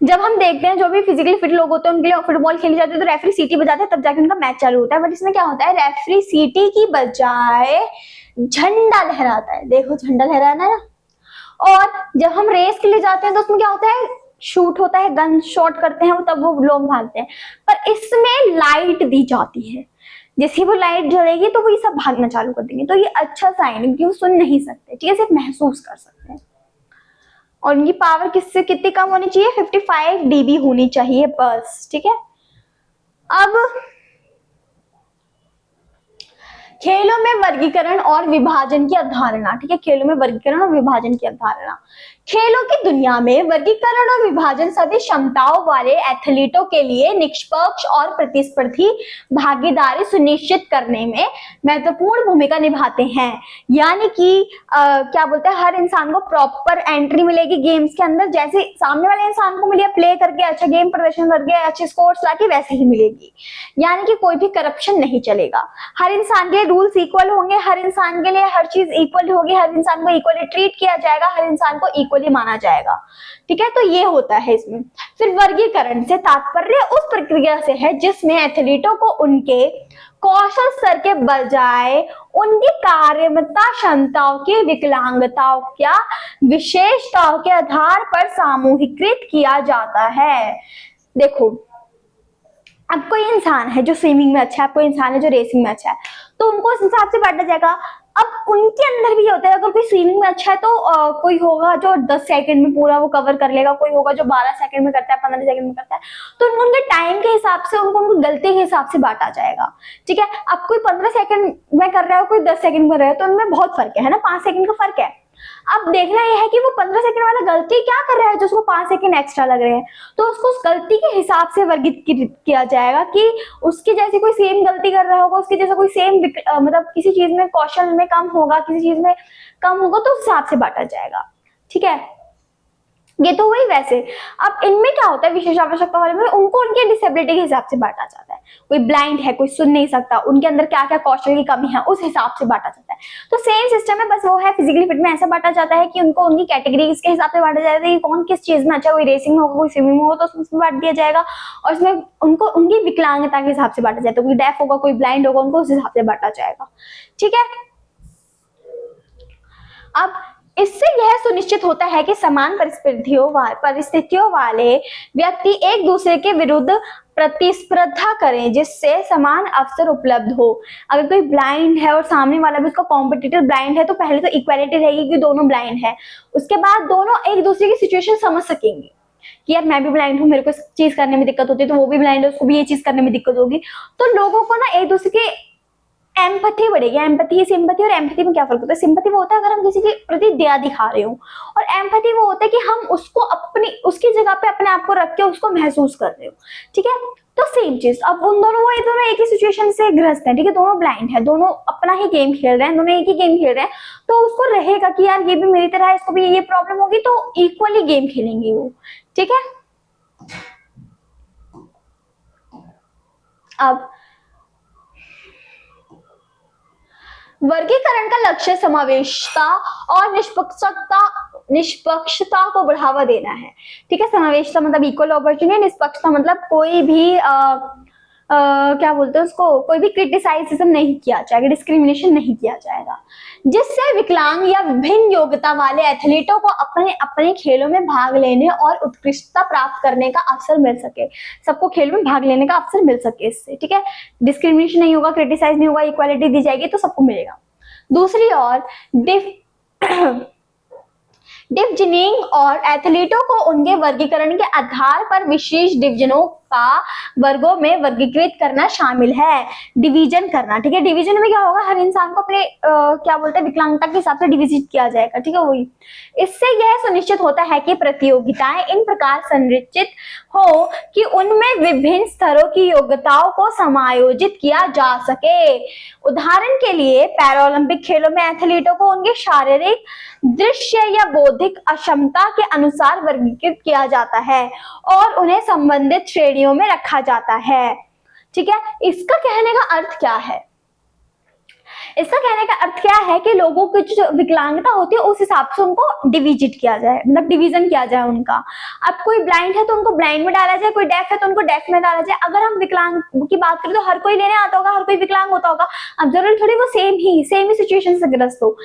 जब हम देखते हैं जो भी फिजिकली फिट लोग होते हैं उनके लिए फुटबॉल खेली जाती है, तो रेफरी सीटी बजाते हैं, तब जाके उनका मैच चालू होता है। बट इसमें क्या होता है, रेफरी सीटी की बजाय झंडा लहराता है। देखो झंडा लहराना है ना। और जब हम रेस के लिए जाते हैं तो उसमें क्या होता है, शूट होता है, गन शॉट करते हैं, तब वो लोग भागते हैं। पर इसमें लाइट दी जाती है, जैसे वो लाइट जलेगी तो वो ये सब भागना चालू कर देंगे। तो ये अच्छा साइन है, क्योंकि वो सुन नहीं सकते, ठीक है, सिर्फ महसूस कर सकते हैं। और इनकी पावर किससे कितनी कम होनी चाहिए, 55 dB होनी चाहिए बस। ठीक है, अब खेलों में वर्गीकरण और विभाजन की अवधारणा। ठीक है, खेलों में वर्गीकरण और विभाजन की अवधारणा। खेलों की दुनिया में वर्गीकरण और विभाजन सभी क्षमताओं वाले एथलीटों के लिए निष्पक्ष और प्रतिस्पर्धी भागीदारी सुनिश्चित करने में महत्वपूर्ण भूमिका निभाते हैं। यानी कि क्या बोलते हैं, हर इंसान को प्रॉपर एंट्री मिलेगी गेम्स के अंदर, जैसे सामने वाले इंसान को मिली प्ले करके अच्छा गेम प्रदर्शन करके अच्छे स्कोर्स लाके वैसे ही मिलेगी। यानी कि कोई भी करप्शन नहीं चलेगा, हर इंसान के लिए रूल्स इक्वल होंगे, हर इंसान के लिए हर चीज इक्वल होगी, हर इंसान को इक्वली ट्रीट किया जाएगा, हर इंसान को इक्वली माना जाएगा। ठीक है, तो ये होता है इसमें। फिर वर्गीकरण से तात्पर्य उस प्रक्रिया से है जिसमें एथलीटों को उनके कौशल स्तर के बजाय उनकी कार्यक्षमता, क्षमताओं की विकलांगताओं या विशेषताओं के आधार पर सामूहिकृत किया जाता है। देखो, अब कोई इंसान है जो स्विमिंग में अच्छा है, कोई इंसान है जो रेसिंग में अच्छा है, तो उनको उस हिसाब से बांटा जाएगा। अब उनके अंदर भी होता है, अगर कोई स्विमिंग में अच्छा है तो कोई होगा जो 10 सेकंड में पूरा वो कवर कर लेगा, कोई होगा जो 12 सेकंड में करता है, 15 सेकंड में करता है, तो उनको उनके टाइम के हिसाब से, उनको गलती के हिसाब से बांटा जाएगा। ठीक है, अब कोई 15 सेकंड में कर रहा है, कोई 10 सेकंड में कर रहा है, तो उनमें बहुत फर्क है ना, 5 सेकंड का फर्क है। अब देखना यह है कि वो 15 सेकंड वाला गलती क्या कर रहा है जो उसको 5 सेकंड एक्स्ट्रा लग रहे हैं, तो उसको उस गलती के हिसाब से वर्गीकृत किया जाएगा कि उसकी जैसी कोई सेम गलती कर रहा होगा, उसकी जैसा कोई सेम मतलब किसी चीज में कौशल में कम होगा, किसी चीज में कम होगा, तो उस हिसाब से बांटा जाएगा। ठीक है, ये तो हुई। वैसे अब इनमें क्या होता है, विशेष आवश्यकता वाले में उनको उनके डिसेबिलिटी के हिसाब से बांटा जाता है। कोई ब्लाइंड है, कोई सुन नहीं सकता, उनके अंदर क्या क्या कौशल की कमी है उस हिसाब से बांटा जाता है। तो सेम सिस्टम है, बस वो है फिजिकली फिट में ऐसा बांटा जाता है कि उनको उनकी कैटेगरीज के हिसाब से बांटा जाता है कि कौन किस चीज में अच्छा, कोई रेसिंग में होगा, कोई स्विमिंग में होगा तो उसमें बांट दिया जाएगा, और इसमें उनको उनकी विकलांगता के हिसाब से बांटा जाता है। कोई डेफ होगा, कोई ब्लाइंड होगा, उनको उस हिसाब से बांटा जाएगा। ठीक है, अब इससे यह सुनिश्चित होता है कि समान परिस्थितियों वाले व्यक्ति एक दूसरे के विरुद्ध प्रतिस्पर्धा करें, जिससे समान अवसर उपलब्ध हो। अगर कोई ब्लाइंड है और सामने वाला भी उसका कॉम्पिटिटर ब्लाइंड है, तो पहले तो इक्वालिटी रहेगी कि दोनों ब्लाइंड है, उसके बाद दोनों एक दूसरे की सिचुएशन समझ सकेंगे कि यार मैं भी ब्लाइंड हूँ, मेरे को इस चीज करने में दिक्कत होती है, तो वो भी ब्लाइंड है, उसको भी ये चीज करने में दिक्कत होगी। तो लोगों को ना एक दूसरे के एम्पैथी बढ़ेगी। एम्पैथी, सिंपैथी और एम्पैथी में क्या फर्क होता है? सिंपैथी वो होता है अगर हम किसी के प्रति दया दिखा रहे हो, और एम्पैथी वो होता है कि हम उसको अपनी उसकी जगह पे अपने आप को रख के उसको महसूस कर रहे हो। ठीक है, तो सेम चीज, अब उन दोनों वो दोनों एक ही सिचुएशन से ग्रस्त है। ठीक है, दोनों ब्लाइंड है, दोनों अपना ही गेम खेल रहे हैं, दोनों एक ही गेम खेल रहे हैं, तो उसको रहेगा कि यार ये भी मेरी तरह है, इसको भी ये प्रॉब्लम होगी, तो इक्वली गेम खेलेंगे वो। ठीक है, अब वर्गीकरण का लक्ष्य समावेशता और निष्पक्षता को बढ़ावा देना है। ठीक है, समावेशता मतलब इक्वल अपॉर्चुनिटी, निष्पक्षता मतलब कोई भी क्या बोलते हैं उसको, कोई भी क्रिटिसाइजेशन नहीं किया जाएगा, डिस्क्रिमिनेशन नहीं किया जाएगा, जिससे विकलांग या विभिन्न योग्यता वाले एथलीटों को अपने अपने खेलों में भाग लेने और उत्कृष्टता प्राप्त करने का अवसर मिल सके। सबको खेलों में भाग लेने का अवसर मिल सके इससे। ठीक है, डिस्क्रिमिनेशन नहीं होगा, क्रिटिसाइज नहीं होगा, इक्वालिटी दी जाएगी तो सबको मिलेगा। दूसरी ओर डिविजनिंग और एथलीटों को उनके वर्गीकरण के आधार पर विशेष डिवीजनों का वर्गों में वर्गीकृत करना शामिल है। डिवीजन करना, ठीक है, डिवीजन में क्या होगा, हर इंसान को अपने क्या बोलते हैं विकलांगता के हिसाब से डिविजिट किया जाएगा। ठीक है, वही। इससे यह सुनिश्चित होता है कि प्रतियोगिताएं इन प्रकार संरचित हो कि उनमें विभिन्न स्तरों की योग्यताओं को समायोजित किया जा सके। उदाहरण के लिए पैरालंपिक खेलों में एथलीटों को उनके शारीरिक, दृश्य या बौद्धिक अक्षमता के अनुसार वर्गीकृत किया जाता है और उन्हें संबंधित श्रेणियों में रखा जाता है। ठीक है, इसका कहने का अर्थ क्या है? इसका कहने का अर्थ क्या है कि लोगों की जो विकलांगता होती है उस हिसाब से उनको डिविजिट किया जाए, मतलब डिवीजन किया जाए उनका। अब कोई ब्लाइंड है तो उनको ब्लाइंड में डाला जाए, कोई डेफ है तो उनको डेफ में डाला जाए। अगर हम विकलांग की बात करें तो हर कोई लेने आता होगा, हर कोई विकलांग होता होगा। अब जरूरी थोड़ी वो सेम ही सिचुएशन से ग्रस्त हो,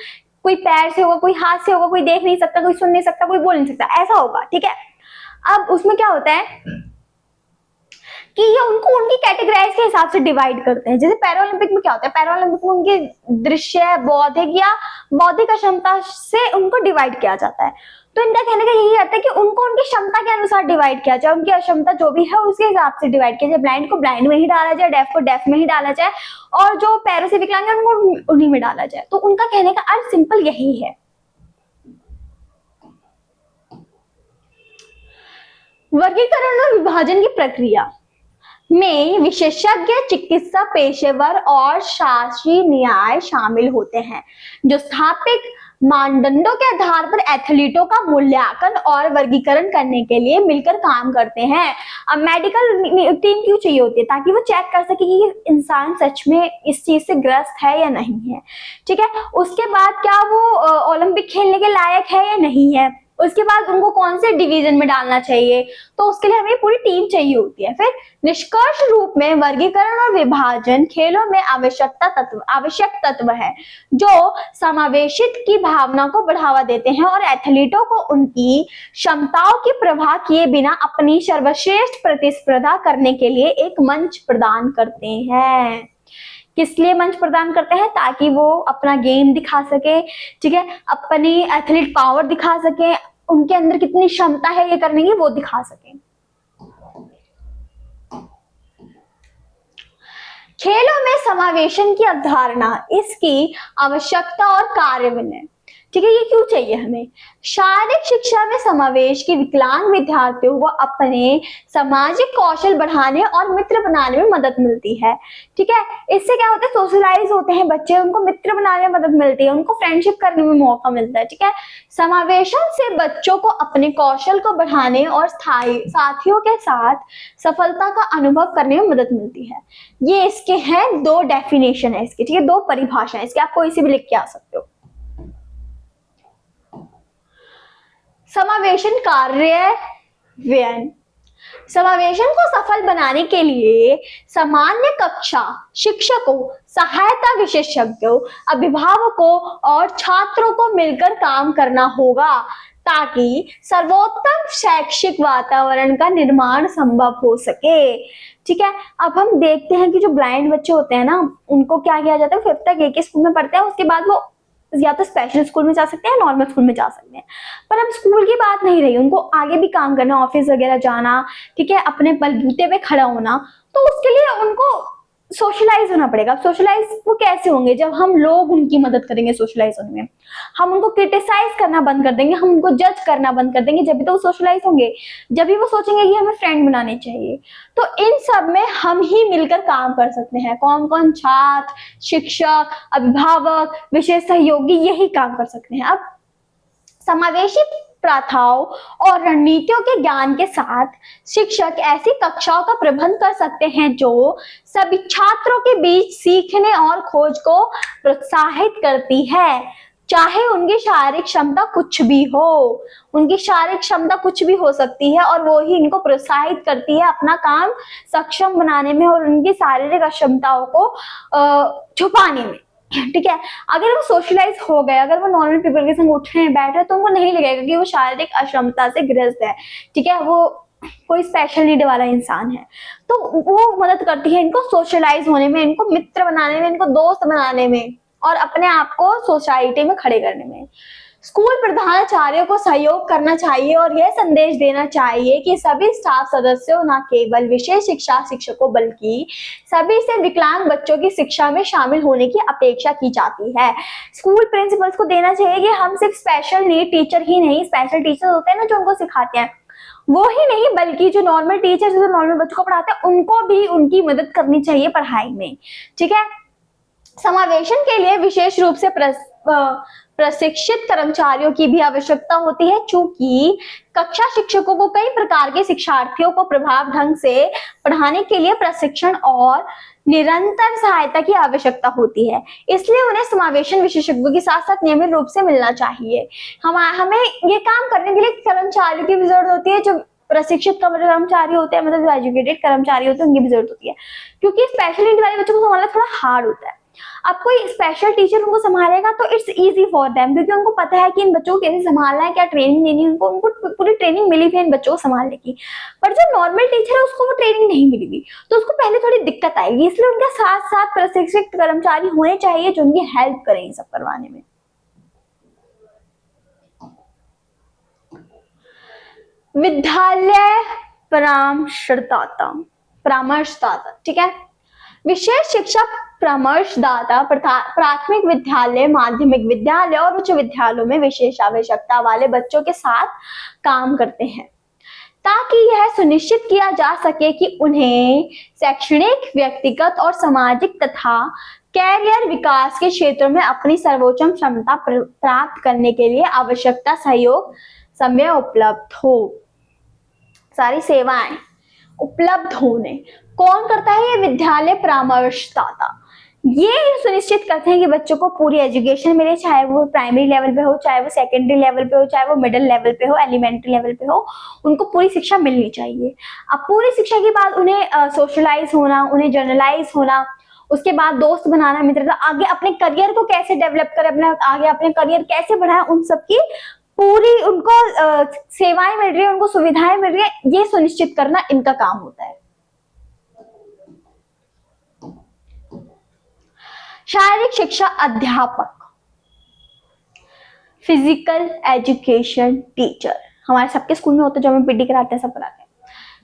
कोई पैर से होगा, कोई हाथ से होगा, कोई देख नहीं सकता, कोई सुन नहीं सकता, कोई बोल नहीं सकता, ऐसा होगा। ठीक है, अब उसमें क्या होता है कि ये उनको उनकी कैटेगराइज के हिसाब से डिवाइड करते हैं। जैसे पैरालंपिक में क्या होता है, पैरालंपिक में उनके दृश्य, बौद्धिक या बौद्धिक क्षमता से उनको डिवाइड किया जाता है। तो इनका कहने का यही अर्थ है कि उनको उनकी क्षमता के अनुसार डिवाइड किया जाए, उनकी अक्षमता जो भी है उसके हिसाब से डिवाइड किया जाए। ब्लाइंड को ब्लाइंड में ही डाला जाए, डेफ को डेफ में ही डाला जाए, और जो पैरों से विकलांग है उनको उन्हीं में डाला जाए। तो उनका कहने का अर्थ सिंपल यही है। वर्गीकरण और विभाजन की प्रक्रिया में विशेषज्ञ, चिकित्सा पेशेवर और शास्त्रीय न्याय शामिल होते हैं, जो स्थापित मानदंडों के आधार पर एथलीटों का मूल्यांकन और वर्गीकरण करने के लिए मिलकर काम करते हैं। अब मेडिकल टीम क्यों चाहिए होती है? ताकि वो चेक कर सके कि इंसान सच में इस चीज से ग्रस्त है या नहीं है। ठीक है, उसके बाद क्या वो ओलंपिक खेलने के लायक है या नहीं है, उसके बाद उनको कौन से डिवीजन में डालना चाहिए, तो उसके लिए हमें पूरी टीम चाहिए होती है। फिर निष्कर्ष रूप में वर्गीकरण और विभाजन खेलों में आवश्यक तत्व है जो समावेशित की भावना को बढ़ावा देते हैं और एथलीटों को उनकी क्षमताओं की परवाह किए बिना अपनी सर्वश्रेष्ठ प्रतिस्पर्धा करने के लिए एक मंच प्रदान करते हैं। किस लिए मंच प्रदान करते हैं? ताकि वो अपना गेम दिखा सके, ठीक है, अपनी एथलीट पावर दिखा सके, उनके अंदर कितनी क्षमता है ये करने की वो दिखा सके। खेलों में समावेशन की अवधारणा, इसकी आवश्यकता और कार्यान्वयन। ठीक है, ये क्यों चाहिए हमें? शारीरिक शिक्षा में समावेश की विकलांग विद्यार्थियों को अपने सामाजिक कौशल बढ़ाने और मित्र बनाने में मदद मिलती है। ठीक है, इससे क्या होता है? सोशलाइज होते हैं बच्चे, उनको मित्र बनाने में मदद मिलती है, उनको फ्रेंडशिप करने में मौका मिलता है। ठीक है, समावेशन से बच्चों को अपने कौशल को बढ़ाने और स्थायी साथियों के साथ सफलता का अनुभव करने में मदद मिलती है। ये इसके हैं दो डेफिनेशन है इसके, ठीक है, दो परिभाषा है इसके, आप कोई सी भी लिख के आ सकते हो। समावेशन कार्यान्वयन। समावेशन को सफल बनाने के लिए सामान्य कक्षा शिक्षकों, सहायता विशेषज्ञों, अभिभावकों और छात्रों को मिलकर काम करना होगा ताकि सर्वोत्तम शैक्षिक वातावरण का निर्माण संभव हो सके। ठीक है, अब हम देखते हैं कि जो ब्लाइंड बच्चे होते हैं ना, उनको क्या किया जाता है? 5th तक एक ही स्कूल में पढ़ते हैं, उसके बाद वो या तो स्पेशल स्कूल में जा सकते हैं, नॉर्मल स्कूल में जा सकते हैं। पर अब स्कूल की बात नहीं रही, उनको आगे भी काम करना, ऑफिस वगैरह जाना, ठीक है, अपने बलबूते पे खड़ा होना, तो उसके लिए उनको सोशलाइज होना पड़ेगा। सोशलाइज वो कैसे होंगे? जब हम लोग उनकी मदद करेंगे सोशलाइज होने में, हम उनको क्रिटिसाइज करना बंद कर देंगे, हम उनको जज करना बंद कर देंगे, जब भी तो वो सोशलाइज होंगे, जब भी वो सोचेंगे कि हमें फ्रेंड बनाने चाहिए। तो इन सब में हम ही मिलकर काम कर सकते हैं। कौन कौन? छात्र, शिक्षक, अभिभावक, विशेष सहयोगी, यही काम कर सकते हैं। अब समावेशी प्रथाओं और रणनीतियों के ज्ञान के साथ शिक्षक ऐसी कक्षाओं का प्रबंध कर सकते हैं जो सभी छात्रों के बीच सीखने और खोज को प्रोत्साहित करती है, चाहे उनकी शारीरिक क्षमता कुछ भी हो। उनकी शारीरिक क्षमता कुछ भी हो सकती है और वो ही इनको प्रोत्साहित करती है अपना काम सक्षम बनाने में और उनकी शारीरिक अक्षमताओं को छुपाने में। ठीक है, अगर वो सोशलाइज हो गए, अगर वो नॉर्मल पीपल के संग उठ रहे हैं, बैठ रहे हैं, तो उनको नहीं लगेगा कि वो शारीरिक अक्षमता से ग्रस्त है। ठीक है, वो कोई स्पेशल नीड वाला इंसान है, तो वो मदद करती है इनको सोशलाइज होने में, इनको मित्र बनाने में, इनको दोस्त बनाने में और अपने आप को सोसाइटी में खड़े करने में। स्कूल प्रधानाचार्यों को सहयोग करना चाहिए और यह संदेश देना चाहिए कि सभी स्टाफ सदस्यों न केवल विशेष शिक्षा शिक्षकों बल्कि सभी से विकलांग बच्चों की शिक्षा में शामिल होने की अपेक्षा की जाती है। स्कूल प्रिंसिपल्स को देना चाहिए कि हम सिर्फ स्पेशल नीड टीचर ही नहीं, स्पेशल टीचर होते हैं ना जो उनको सिखाते हैं, वो ही नहीं बल्कि जो नॉर्मल टीचर जो नॉर्मल बच्चों को पढ़ाते हैं उनको भी उनकी मदद करनी चाहिए पढ़ाई में। ठीक है, समावेशन के लिए विशेष रूप से प्रशिक्षित कर्मचारियों की भी आवश्यकता होती है, चूंकि कक्षा शिक्षकों को कई प्रकार के शिक्षार्थियों को प्रभावी ढंग से पढ़ाने के लिए प्रशिक्षण और निरंतर सहायता की आवश्यकता होती है, इसलिए उन्हें समावेशन विशेषज्ञों के साथ साथ नियमित रूप से मिलना चाहिए। हमें ये काम करने के लिए कर्मचारियों की भी जरूरत होती है, जो प्रशिक्षित कर्मचारी होते हैं, मतलब एजुकेटेड कर्मचारी होते हैं, उनकी भी जरूरत होती है, क्योंकि स्पेशल नीड वाले बच्चों को संभालना थोड़ा हार्ड होता है। अब कोई स्पेशल टीचर उनको संभालेगा तो इट्स इजी फॉर देम, क्योंकि उनको पता है कि इन बच्चों को कैसे संभालना है, क्या ट्रेनिंग देनी है, उनको पूरी ट्रेनिंग मिली हुई है इन बच्चों को संभालने की। पर जो नॉर्मल टीचर है उसको वो ट्रेनिंग नहीं मिलेगी, तो उसको पहले थोड़ी दिक्कत आएगी, इसलिए उनके साथ साथ प्रशिक्षित कर्मचारी होने चाहिए जो उनकी हेल्प करें ये सब करवाने में। विद्यालय परामर्शदाता, ठीक है, विशेष शिक्षा परामर्शदाता प्राथमिक विद्यालय, माध्यमिक विद्यालय और उच्च विद्यालयों में विशेष आवश्यकता वाले बच्चों के साथ काम करते हैं। ताकि यह सुनिश्चित किया जा सके कि उन्हें शैक्षणिक, व्यक्तिगत और सामाजिक तथा कैरियर विकास के क्षेत्रों में अपनी सर्वोच्च क्षमता प्राप्त करने के लिए आवश्यकता सहयोग समय उपलब्ध हो। सारी सेवाएं उपलब्ध होने कौन करता है? ये विद्यालय परामर्शदाता। ये सुनिश्चित करते हैं कि बच्चों को पूरी एजुकेशन मिले, चाहे वो प्राइमरी लेवल पे हो, चाहे वो सेकेंडरी लेवल पे हो, चाहे वो मिडिल लेवल पे हो, एलिमेंट्री लेवल पे हो, उनको पूरी शिक्षा मिलनी चाहिए। अब पूरी शिक्षा के बाद उन्हें सोशलाइज होना, उन्हें जर्नलाइज होना, उसके बाद दोस्त बनाना, मित्रता, आगे अपने करियर को कैसे डेवलप करें, अपना आगे अपने करियर कैसे बढ़ाएं, उन सबकी पूरी उनको सेवाएं मिल रही है, उनको सुविधाएं मिल रही है, ये सुनिश्चित करना इनका काम होता है। शारीरिक शिक्षा अध्यापक, फिजिकल एजुकेशन टीचर, हमारे सबके स्कूल में होते हैं, जो हमें पीटी कराते हैं, सब कराते हैं।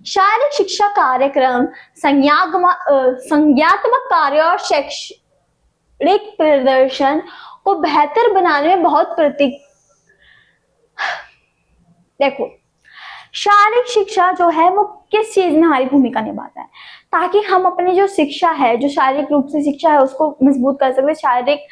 शारीरिक शिक्षा कार्यक्रम संज्ञात्मक कार्य और शैक्षणिक प्रदर्शन को बेहतर बनाने में बहुत देखो, शारीरिक शिक्षा जो है वो किस चीज में हमारी भूमिका निभाता है? ताकि हम अपनी जो शिक्षा है, जो शारीरिक रूप से शिक्षा है, उसको मजबूत कर सकते। शारीरिक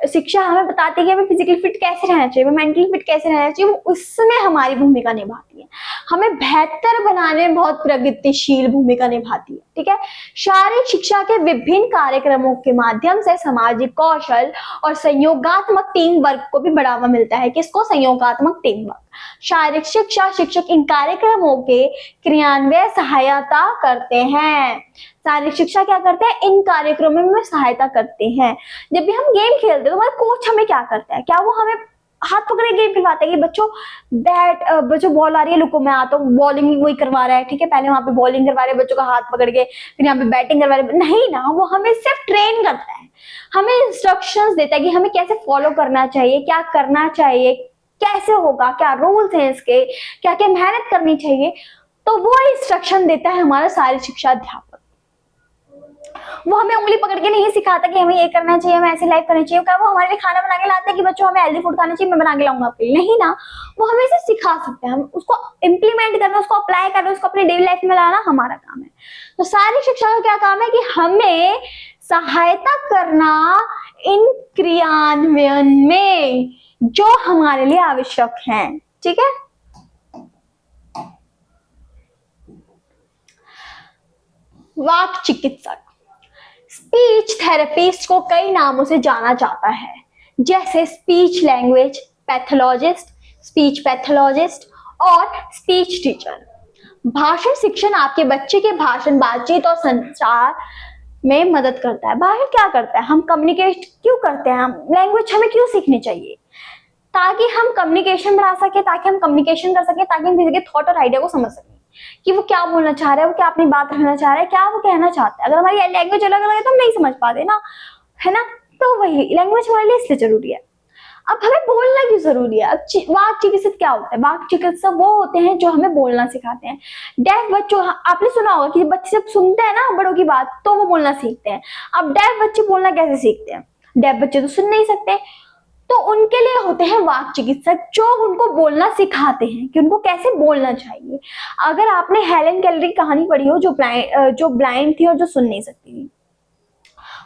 शिक्षा हमें बताती है कि हमें फिजिकली फिट कैसे रहना चाहिए, मेंटली फिट कैसे रहना चाहिए, वो उसमें हमारी भूमिका निभाती है, हमें बेहतर बनाने में बहुत प्रगतिशील भूमिका निभाती है। ठीक है, शारीरिक शिक्षा के विभिन्न कार्यक्रमों के माध्यम से सामाजिक कौशल और संयोगात्मक टीम वर्क को भी बढ़ावा मिलता है। किसको? संयोगात्मक टीम वर्क। शारीरिक शिक्षा शिक्षक इन कार्यक्रमों के क्रियान्वयन सहायता करते हैं। शारीरिक शिक्षा क्या करते हैं? इन कार्यक्रमों में सहायता करते हैं। जब भी हम गेम खेलते हैं तो हमारा कोच हमें क्या करता है? क्या वो हमें हाथ पकड़े गेम खिलवाता है कि बच्चों बॉल आ रही है, लुको मैं आता हूँ, बॉलिंग वही करवा रहा है। ठीक है, पहले वहां पे बॉलिंग करवा रहे हैं बच्चों का हाथ पकड़ के, फिर यहाँ पे बैटिंग करवा रहे हैं। नहीं ना, वो हमें सिर्फ ट्रेन करता है, हमें इंस्ट्रक्शंस देता है कि हमें कैसे फॉलो करना चाहिए, क्या करना चाहिए, कैसे होगा, क्या रूल्स हैं इसके, क्या क्या मेहनत करनी चाहिए। तो वो इंस्ट्रक्शन देता है हमारा शारीरिक शिक्षा अध्यापक। वो हमें उंगली पकड़ के नहीं सिखाता कि हमें ये करना चाहिए, हमें ऐसी लाइफ करनी चाहिए। क्या वो हमारे लिए खाना बना के लाते हैं कि बच्चों हमें हेल्दी फूड खाना चाहिए, मैं बना के लाऊंगा आपके लिए? नहीं ना, वो हमें इसे सिखा सकते हैं। हम उसको इम्प्लीमेंट करना, उसको अप्लाई करना, उसको अपनी डेली लाइफ में लाना हमारा काम है। तो शारीरिक शिक्षा का क्या काम है? कि हमें सहायता करना इन क्रियान्वयन में जो हमारे लिए आवश्यक है। ठीक है, वाक चिकित्सक, स्पीच थेरेपिस्ट को कई नामों से जाना जाता है, जैसे speech language pathologist, speech pathologist और स्पीच टीचर। भाषण शिक्षण आपके बच्चे के भाषण, बातचीत और संचार में मदद करता है। भाषण क्या करता है? हम कम्युनिकेट क्यों करते हैं? लैंग्वेज हमें क्यों सीखनी चाहिए? ताकि हम कम्युनिकेशन बढ़ा सके, ताकि हम कम्युनिकेशन कर सके, ताकि हम किसी के थॉट और आइडिया को समझ सके कि वो क्या बोलना चाह रहा है, वो क्या अपनी बात रखना चाह रहा है, क्या वो कहना चाहता है। अगर हमारी लैंग्वेज अलग अलग है तो हम नहीं समझ पाते ना, है ना। तो वही लैंग्वेज हमारे लिए इसलिए जरूरी है। अब हमें बोलना क्यों जरूरी है? अब वाक चिकित्सक क्या होता है? वाक चिकित्सक वो होते हैं जो हमें बोलना सिखाते हैं। डेफ बच्चों, आपने सुना होगा कि बच्चे जब सुनते हैं ना बड़ों की बात तो वो बोलना सीखते हैं। अब डेफ बच्चे बोलना कैसे सीखते हैं? डेफ बच्चे तो सुन नहीं सकते, तो उनके लिए होते हैं वाक चिकित्सक, जो उनको बोलना सिखाते हैं कि उनको कैसे बोलना चाहिए। अगर आपने हेलेन केलर की कहानी पढ़ी हो, जो ब्लाइंड थी और जो सुन नहीं सकती थी,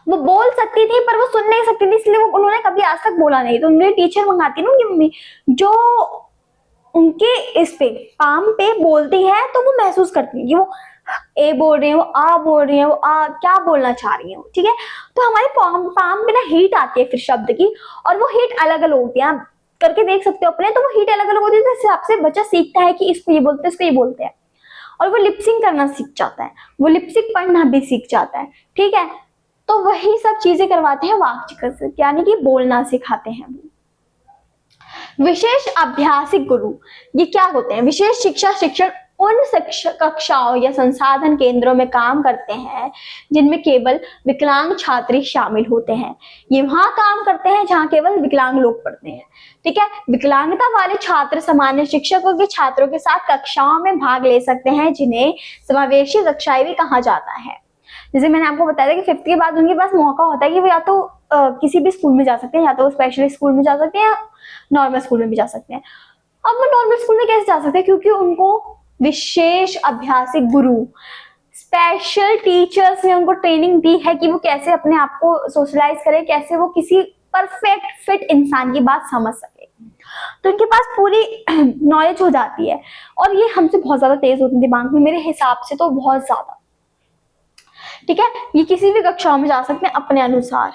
वो बोल सकती थी पर वो सुन नहीं सकती थी, इसलिए वो उन्होंने कभी आज तक बोला नहीं। तो उन्हें टीचर मंगाती ना उनकी मम्मी, जो उनके इस पे पाम पे बोलती है तो वो महसूस करती है कि वो ए बोल रही है, वो आ बोल रही है, वो आ क्या बोलना चाह रही है। ठीक है, तो हमारे पाम पे ना हीट आती है फिर शब्द की, और वो हीट अलग अलग होती है, आप करके देख सकते हो अपने। तो वो हीट अलग अलग होती है, जिस हिसाब से बच्चा सीखता है कि इसको ये बोलते हैं, इसको ये बोलते हैं, और वो लिपसिंग करना सीख जाता है, वो लिपसिंग पढ़ना भी सीख जाता है। ठीक है, तो वही सब चीजें करवाते हैं वाक चिकित्सक, यानी कि बोलना सिखाते हैं। विशेष अभ्यासिक गुरु, ये क्या होते हैं? विशेष शिक्षा शिक्षण उन कक्षाओं या संसाधन केंद्रों में काम करते हैं जिनमें केवल विकलांग छात्र शामिल होते हैं। ये वहां काम करते हैं जहां केवल विकलांग लोग पढ़ते हैं। ठीक है, विकलांगता वाले छात्र सामान्य शिक्षकों के छात्रों के साथ कक्षाओं में भाग ले सकते हैं, जिन्हें समावेशी कक्षाएं भी कहा जाता है। जैसे मैंने आपको बताया था कि 5th के बाद उनके पास मौका होता है कि वो या तो किसी भी स्कूल में जा सकते हैं, या तो वो स्पेशल स्कूल में जा सकते हैं, या नॉर्मल स्कूल में भी जा सकते हैं। अब वो नॉर्मल स्कूल में कैसे जा सकते हैं? क्योंकि उनको विशेष अभ्यासिक गुरु, स्पेशल टीचर्स ने उनको ट्रेनिंग दी है कि वो कैसे अपने आप को सोशलाइज करे, कैसे वो किसी परफेक्ट फिट इंसान की बात समझ सके। तो इनके पास पूरी नॉलेज हो जाती है और ये हमसे बहुत ज्यादा तेज होते हैं दिमाग में, मेरे हिसाब से तो बहुत ज्यादा। ठीक है, ये किसी भी कक्षा में जा सकते हैं अपने अनुसार।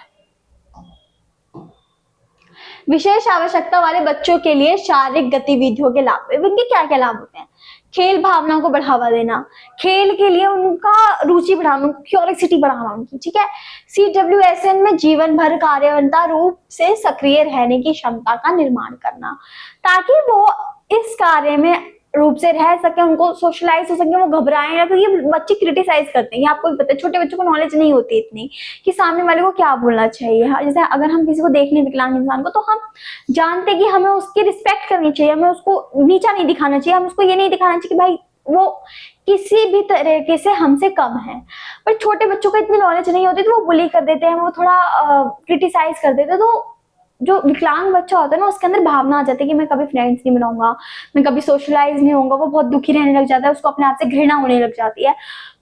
विशेष आवश्यकता वाले बच्चों के लिए शारीरिक गतिविधियों के लाभ, इनके क्या क्या लाभ होते हैं? खेल भावनाओं को बढ़ावा देना, खेल के लिए उनका रुचि बढ़ाना, क्यूरियोसिटी बढ़ाना उनकी। ठीक है, CWSN में जीवन भर कार्यवंता रूप से सक्रिय रहने की क्षमता का निर्माण करना, ताकि वो इस कार्य में रूप से रह सके, उनको सोशलाइज हो सके, वो घबराएं ना। तो ये बच्चे क्रिटिसाइज करते हैं, ये आपको भी पता है, छोटे बच्चों को नॉलेज नहीं होती इतनी कि सामने वाले को क्या बोलना चाहिए। जैसे अगर हम किसी को देख लें विकलांग इंसान को, तो हम जानते कि हमें उसकी रिस्पेक्ट करनी चाहिए, हमें उसको नीचा नहीं दिखाना चाहिए, हम उसको ये नहीं दिखाना चाहिए कि भाई वो किसी भी तरीके से हमसे कम है। पर छोटे बच्चों को इतनी नॉलेज नहीं होती तो वो बुली कर देते हैं, वो थोड़ा क्रिटिसाइज कर देते हैं। तो जो विकलांग बच्चा होता है ना, उसके अंदर भावना आ जाती है कि मैं कभी फ्रेंड्स नहीं बनाऊंगा, मैं कभी सोशलाइज नहीं होऊंगा, वो बहुत दुखी रहने लग जाता है, उसको अपने आप से घृणा होने लग जाती है।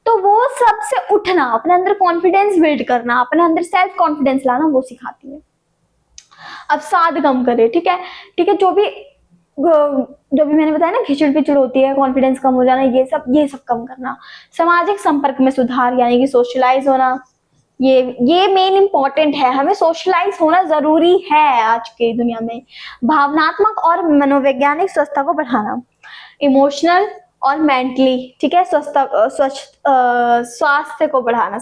तो वो सबसे उठना, अपने अंदर कॉन्फिडेंस बिल्ड करना, अपने अंदर सेल्फ कॉन्फिडेंस लाना, वो सिखाती है। अवसाद कम करे। ठीक है, ठीक है, जो भी मैंने बताया ना, खिचड़ पिचड़ होती है, कॉन्फिडेंस कम हो जाना, ये सब कम करना। सामाजिक संपर्क में सुधार, यानी कि सोशलाइज होना, ये मेन इंपॉर्टेंट है, हमें सोशलाइज होना जरूरी है आज के दुनिया में। भावनात्मक और मनोवैज्ञानिक स्वस्थता को बढ़ाना, इमोशनल और मेंटली, ठीक है, स्वास्थ्य को बढ़ाना,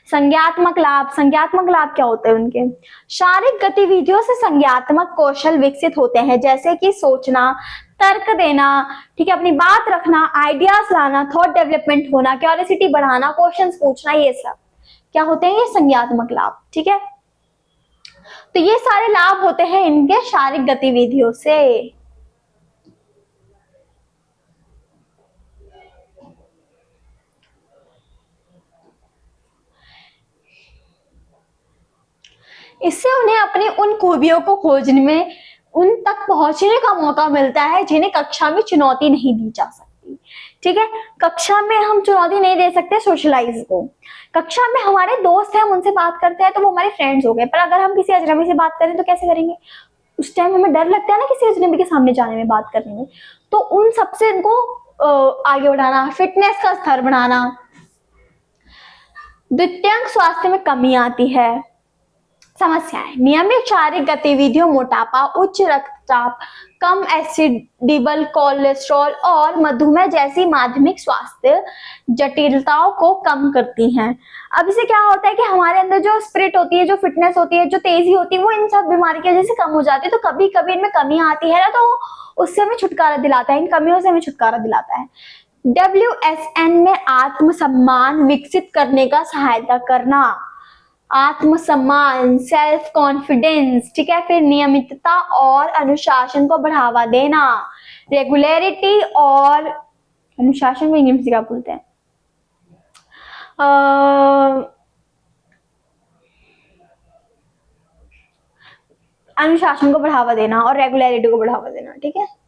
संज्ञात्मक लाभ क्या होते हैं उनके? शारीरिक गतिविधियों से संज्ञात्मक कौशल विकसित होते हैं, जैसे कि सोचना, तर्क देना, ठीक है, अपनी बात रखना, आइडियाज लाना, थॉट डेवलपमेंट होना, क्यूरियोसिटी बढ़ाना, क्वेश्चंस पूछना, ये सब क्या होते हैं? ये संज्ञात्मक लाभ। ठीक है, तो ये सारे लाभ होते हैं इनके शारीरिक गतिविधियों से। इससे उन्हें अपनी उन खूबियों को खोजने में, उन तक पहुंचने का मौका मिलता है जिन्हें कक्षा में चुनौती नहीं दी जा सकती। ठीक है, कक्षा में हम चुनौती नहीं दे सकते सोशलाइज को। कक्षा में हमारे दोस्त हैं, हम उनसे बात करते हैं तो वो हमारे फ्रेंड्स हो गए, पर अगर हम किसी अजनबी से बात करें तो कैसे करेंगे? उस टाइम हमें डर लगता है ना किसी अजनबी के सामने जाने में, बात करने में। तो उन सबसे इनको आगे बढ़ाना, फिटनेस का स्तर बढ़ाना। द्वितीयक स्वास्थ्य में कमी आती है। समस्याएं, नियमित शारीरिक गतिविधियों, मोटापा, उच्च रक्तचाप, कम एसिडिबल कोलेस्ट्रॉल और मधुमेह जैसी माध्यमिक स्वास्थ्य जटिलताओं को कम करती हैं। अब इसे क्या होता है कि हमारे अंदर जो स्पिरिट होती है, जो फिटनेस होती है, जो तेजी होती है, वो इन सब बीमारी की वजह से कम हो जाती है। तो कभी कभी इनमें कमी आती है ना, तो उससे हमें छुटकारा दिलाता है, इन कमियों से हमें छुटकारा दिलाता है। WSN में आत्मसम्मान विकसित करने का सहायता करना, आत्मसम्मान, सेल्फ कॉन्फिडेंस, ठीक है, फिर नियमितता और अनुशासन को बढ़ावा देना, रेगुलरिटी और अनुशासन को इंग्लिश में क्या बोलते हैं? अनुशासन को बढ़ावा देना और रेगुलरिटी को बढ़ावा देना। ठीक है,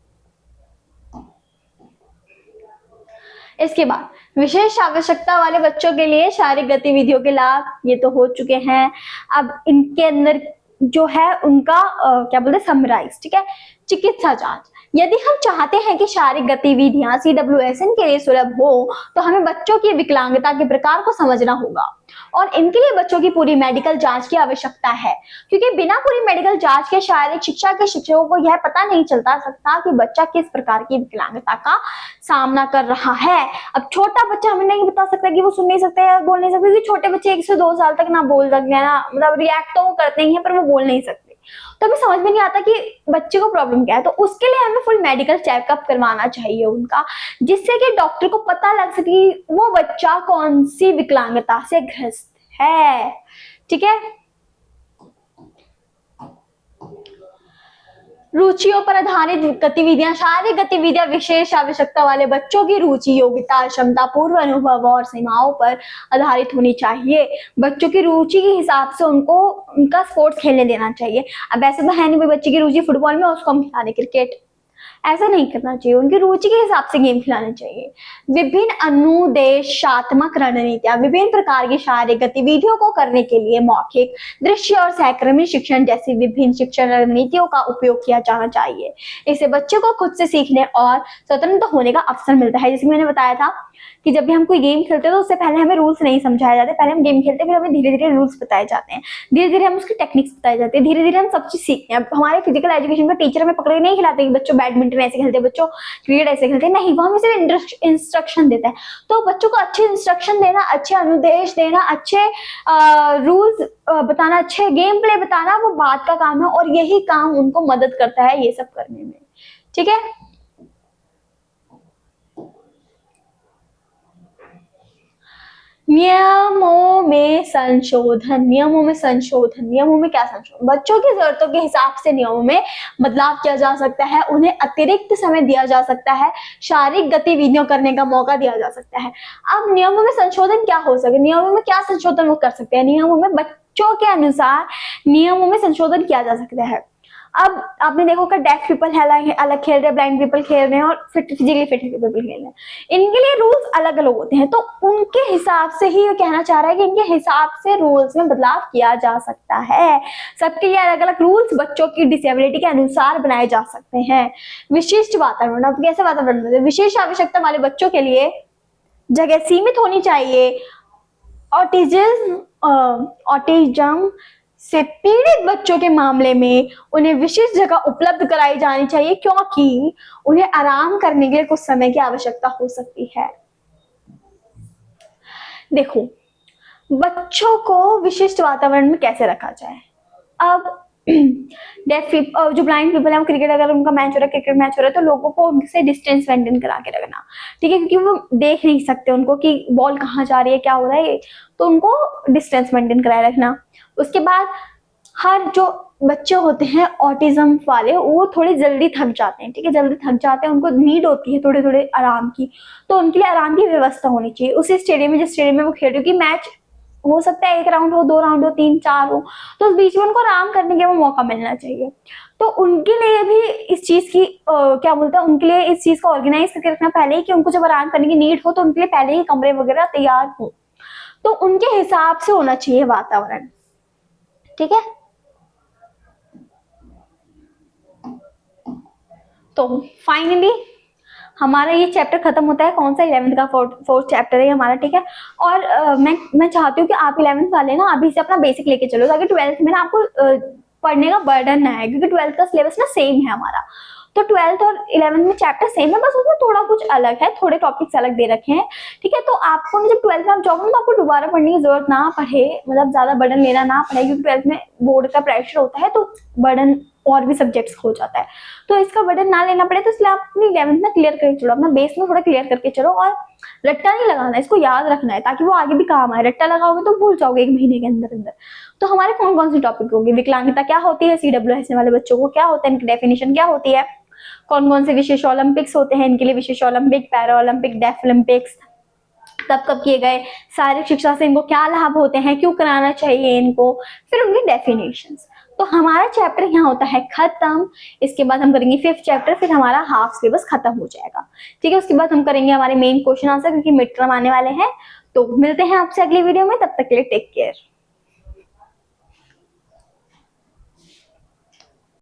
इसके बाद विशेष आवश्यकता वाले बच्चों के लिए शारीरिक गतिविधियों के लाभ, ये तो हो चुके हैं। अब इनके अंदर जो है उनका क्या बोलते हैं, समराइज। ठीक है, चिकित्सा जांच, यदि हम चाहते हैं कि शारीरिक गतिविधियां CWSN के लिए सुलभ हो, तो हमें बच्चों की विकलांगता के प्रकार को समझना होगा और इनके लिए बच्चों की पूरी मेडिकल जांच की आवश्यकता है, क्योंकि बिना पूरी मेडिकल जांच के शारीरिक शिक्षा के शिक्षकों को यह पता नहीं चलता सकता कि बच्चा किस प्रकार की विकलांगता का सामना कर रहा है। अब छोटा बच्चा हमें नहीं बता सकता कि वो सुन नहीं सकता या बोल नहीं सकता, क्योंकि छोटे बच्चे 1 से 2 साल तक ना बोल सकते हैं, ना मतलब रिएक्ट तो वो करते ही हैं पर वो बोल नहीं सकते। तो हमें समझ में नहीं आता कि बच्चे को प्रॉब्लम क्या है। तो उसके लिए हमें फुल मेडिकल चेकअप करवाना चाहिए उनका, जिससे कि डॉक्टर को पता लग सके कि वो बच्चा कौन सी विकलांगता से ग्रस्त है। ठीक है, रुचियों पर आधारित गतिविधियां, शारीरिक गतिविधियां विशेष आवश्यकता वाले बच्चों की रुचि, योग्यता, क्षमता, पूर्व अनुभव और सीमाओं पर आधारित होनी चाहिए। बच्चों की रुचि के हिसाब से उनको उनका स्पोर्ट्स खेलने देना चाहिए। अब ऐसे तो है नहीं भाई बच्चे की रुचि फुटबॉल में उसको हम खिला दें क्रिकेट, ऐसा नहीं करना चाहिए, उनकी रुचि के हिसाब से गेम खिलाने चाहिए। विभिन्न अनुदेशात्मक रणनीतियां, विभिन्न प्रकार की शारीरिक गतिविधियों को करने के लिए मौखिक, दृश्य और सहकर्मी शिक्षण जैसी विभिन्न शिक्षण रणनीतियों का उपयोग किया जाना चाहिए। इससे बच्चे को खुद से सीखने और स्वतंत्र होने का अवसर मिलता है। जैसे मैंने बताया था कि जब भी हम कोई गेम खेलते हैं तो उससे पहले हमें रूल्स नहीं समझाए जाते, पहले हम गेम खेलते हैं फिर हमें धीरे धीरे रूल्स बताए जाते हैं, धीरे धीरे हम उसकी टेक्निक्स बताए जाते हैं, धीरे धीरे हम सब चीज सीखते हैं। हमारे फिजिकल एजुकेशन का टीचर हमें पकड़ के नहीं खिलाते कि बच्चों बैडमिंटन ऐसे खेलते हैं, बच्चों क्रिकेट ऐसे खेलते हैं, नहीं, वो हमें सिर्फ इंस्ट्रक्शन देता है। तो बच्चों को अच्छे इंस्ट्रक्शन देना, अच्छे अनुदेश देना, अच्छे रूल्स बताना, अच्छे गेम प्ले बताना वो बात का काम है, और यही काम उनको मदद करता है ये सब करने में। ठीक है, नियमों में संशोधन। नियमों में संशोधन, नियमों में क्या संशोधन? बच्चों की जरूरतों के हिसाब से नियमों में बदलाव किया जा सकता है, उन्हें अतिरिक्त समय दिया जा सकता है, शारीरिक गतिविधियों करने का मौका दिया जा सकता है। अब नियमों में संशोधन क्या हो सके, नियमों में क्या संशोधन वो कर सकते हैं? नियमों में बच्चों के अनुसार नियमों में संशोधन किया जा सकता है। अब आपने देखो कि डेफ पीपल अलग खेल रहे हैं, ब्लाइंड पीपल खेल रहे हैं और फिजिकली फिट पीपल खेल रहे हैं, इनके लिए रूल्स अलग अलग होते हैं। तो उनके हिसाब से ही ये कहना चाह रहा है कि इनके हिसाब से रूल्स में बदलाव किया जा सकता है। सबके लिए अलग अलग रूल्स बच्चों की डिसेबिलिटी के अनुसार बनाए जा सकते हैं। विशिष्ट वातावरण, अब कैसे वातावरण? विशेष आवश्यकता वाले बच्चों के लिए जगह सीमित होनी चाहिए। ऑटिज्म से पीड़ित बच्चों के मामले में उन्हें विशेष जगह उपलब्ध कराई जानी चाहिए, क्योंकि उन्हें आराम करने के लिए कुछ समय की आवश्यकता हो सकती है। देखो, बच्चों को विशिष्ट वातावरण में कैसे रखा जाए? अब डेफ जो ब्लाइंड पीपल है, वो क्रिकेट, अगर उनका मैच हो रहा है, क्रिकेट मैच हो रहा है, तो लोगों को उनसे डिस्टेंस मेंटेन करा के रखना, ठीक है, क्योंकि वो देख नहीं सकते उनको कि बॉल कहाँ जा रही है, क्या हो रहा है, तो उनको डिस्टेंस मेंटेन कराए रखना। उसके बाद हर जो बच्चे होते हैं ऑटिज्म वाले, वो थोड़ी जल्दी थक जाते हैं, ठीक है, जल्दी थक जाते हैं, उनको नीड होती है थोड़े थोड़े आराम की, तो उनके लिए आराम की व्यवस्था होनी चाहिए उसी स्टेडियम में, जिस स्टेडियम में वो खेल रहे हो, कि मैच हो सकता है 1 राउंड हो, 2 राउंड हो, 3, 4 हो, तो उस बीच में उनको आराम करने का वो मौका मिलना चाहिए। तो उनके लिए भी इस चीज की क्या बोलते हैं, उनके लिए इस चीज को ऑर्गेनाइज करके रखना पहले ही, कि उनको जब आराम करने की नीड हो तो उनके लिए पहले ही कमरे वगैरह तैयार हो, तो उनके हिसाब से होना चाहिए वातावरण। ठीक है, तो फाइनली हमारा ये चैप्टर खत्म होता है। कौन सा? 11th का फोर्थ चैप्टर है हमारा, ठीक है। और मैं चाहती हूँ कि आप 11th वाले ना अभी से अपना बेसिक लेके चलो, ताकि 12th में ना आपको पढ़ने का बर्डन ना है, क्योंकि 12th का सिलेबस ना सेम है हमारा। तो 12th और 11th में चैप्टर सेम है, बस उसमें थोड़ा कुछ अलग है, थोड़े टॉपिक्स अलग दे रखे हैं, ठीक है। तो आपको जब 12th में आप जाओगे तो आपको दोबारा पढ़ने की जरूरत ना पड़े, मतलब ज्यादा बर्डन लेना ना पड़े, क्योंकि 12th में बोर्ड का प्रेशर होता है, तो बर्डन और भी सब्जेक्ट्स हो जाता है, तो इसका बर्डन ना लेना पड़े, तो इसलिए आप अपनी 11th में क्लियर करके चलो, अपना बेस में थोड़ा क्लियर करके चलो, और रट्टा नहीं लगाना, इसको याद रखना है, ताकि वो आगे भी काम आए। रट्टा लगाओगे तो भूल जाओगे 1 महीने के अंदर अंदर। तो हमारे कौन कौन से टॉपिक होंगे? विकलांगता क्या होती है, CWS वाले बच्चों को क्या होता है, इनकी डेफिनेशन क्या होती है, कौन कौन से विशेष ओलंपिक्स होते हैं, इनके लिए विशेष Olympic, para Olympic, deaf Olympics कब कब किए गए, शारीरिक शिक्षा से इनको क्या लाभ होते हैं, क्यों कराना चाहिए इनको, फिर उनकी डेफिनेशंस। तो हमारा चैप्टर यहाँ होता है खत्म। इसके बाद हम करेंगे 5th चैप्टर, फिर हमारा हाफ सिलेबस खत्म हो जाएगा, ठीक है। उसके बाद हम करेंगे हमारे मेन क्वेश्चन आंसर, क्योंकि मिड टर्म आने वाले हैं। तो मिलते हैं आपसे अगली वीडियो में, तब तक के लिए टेक केयर।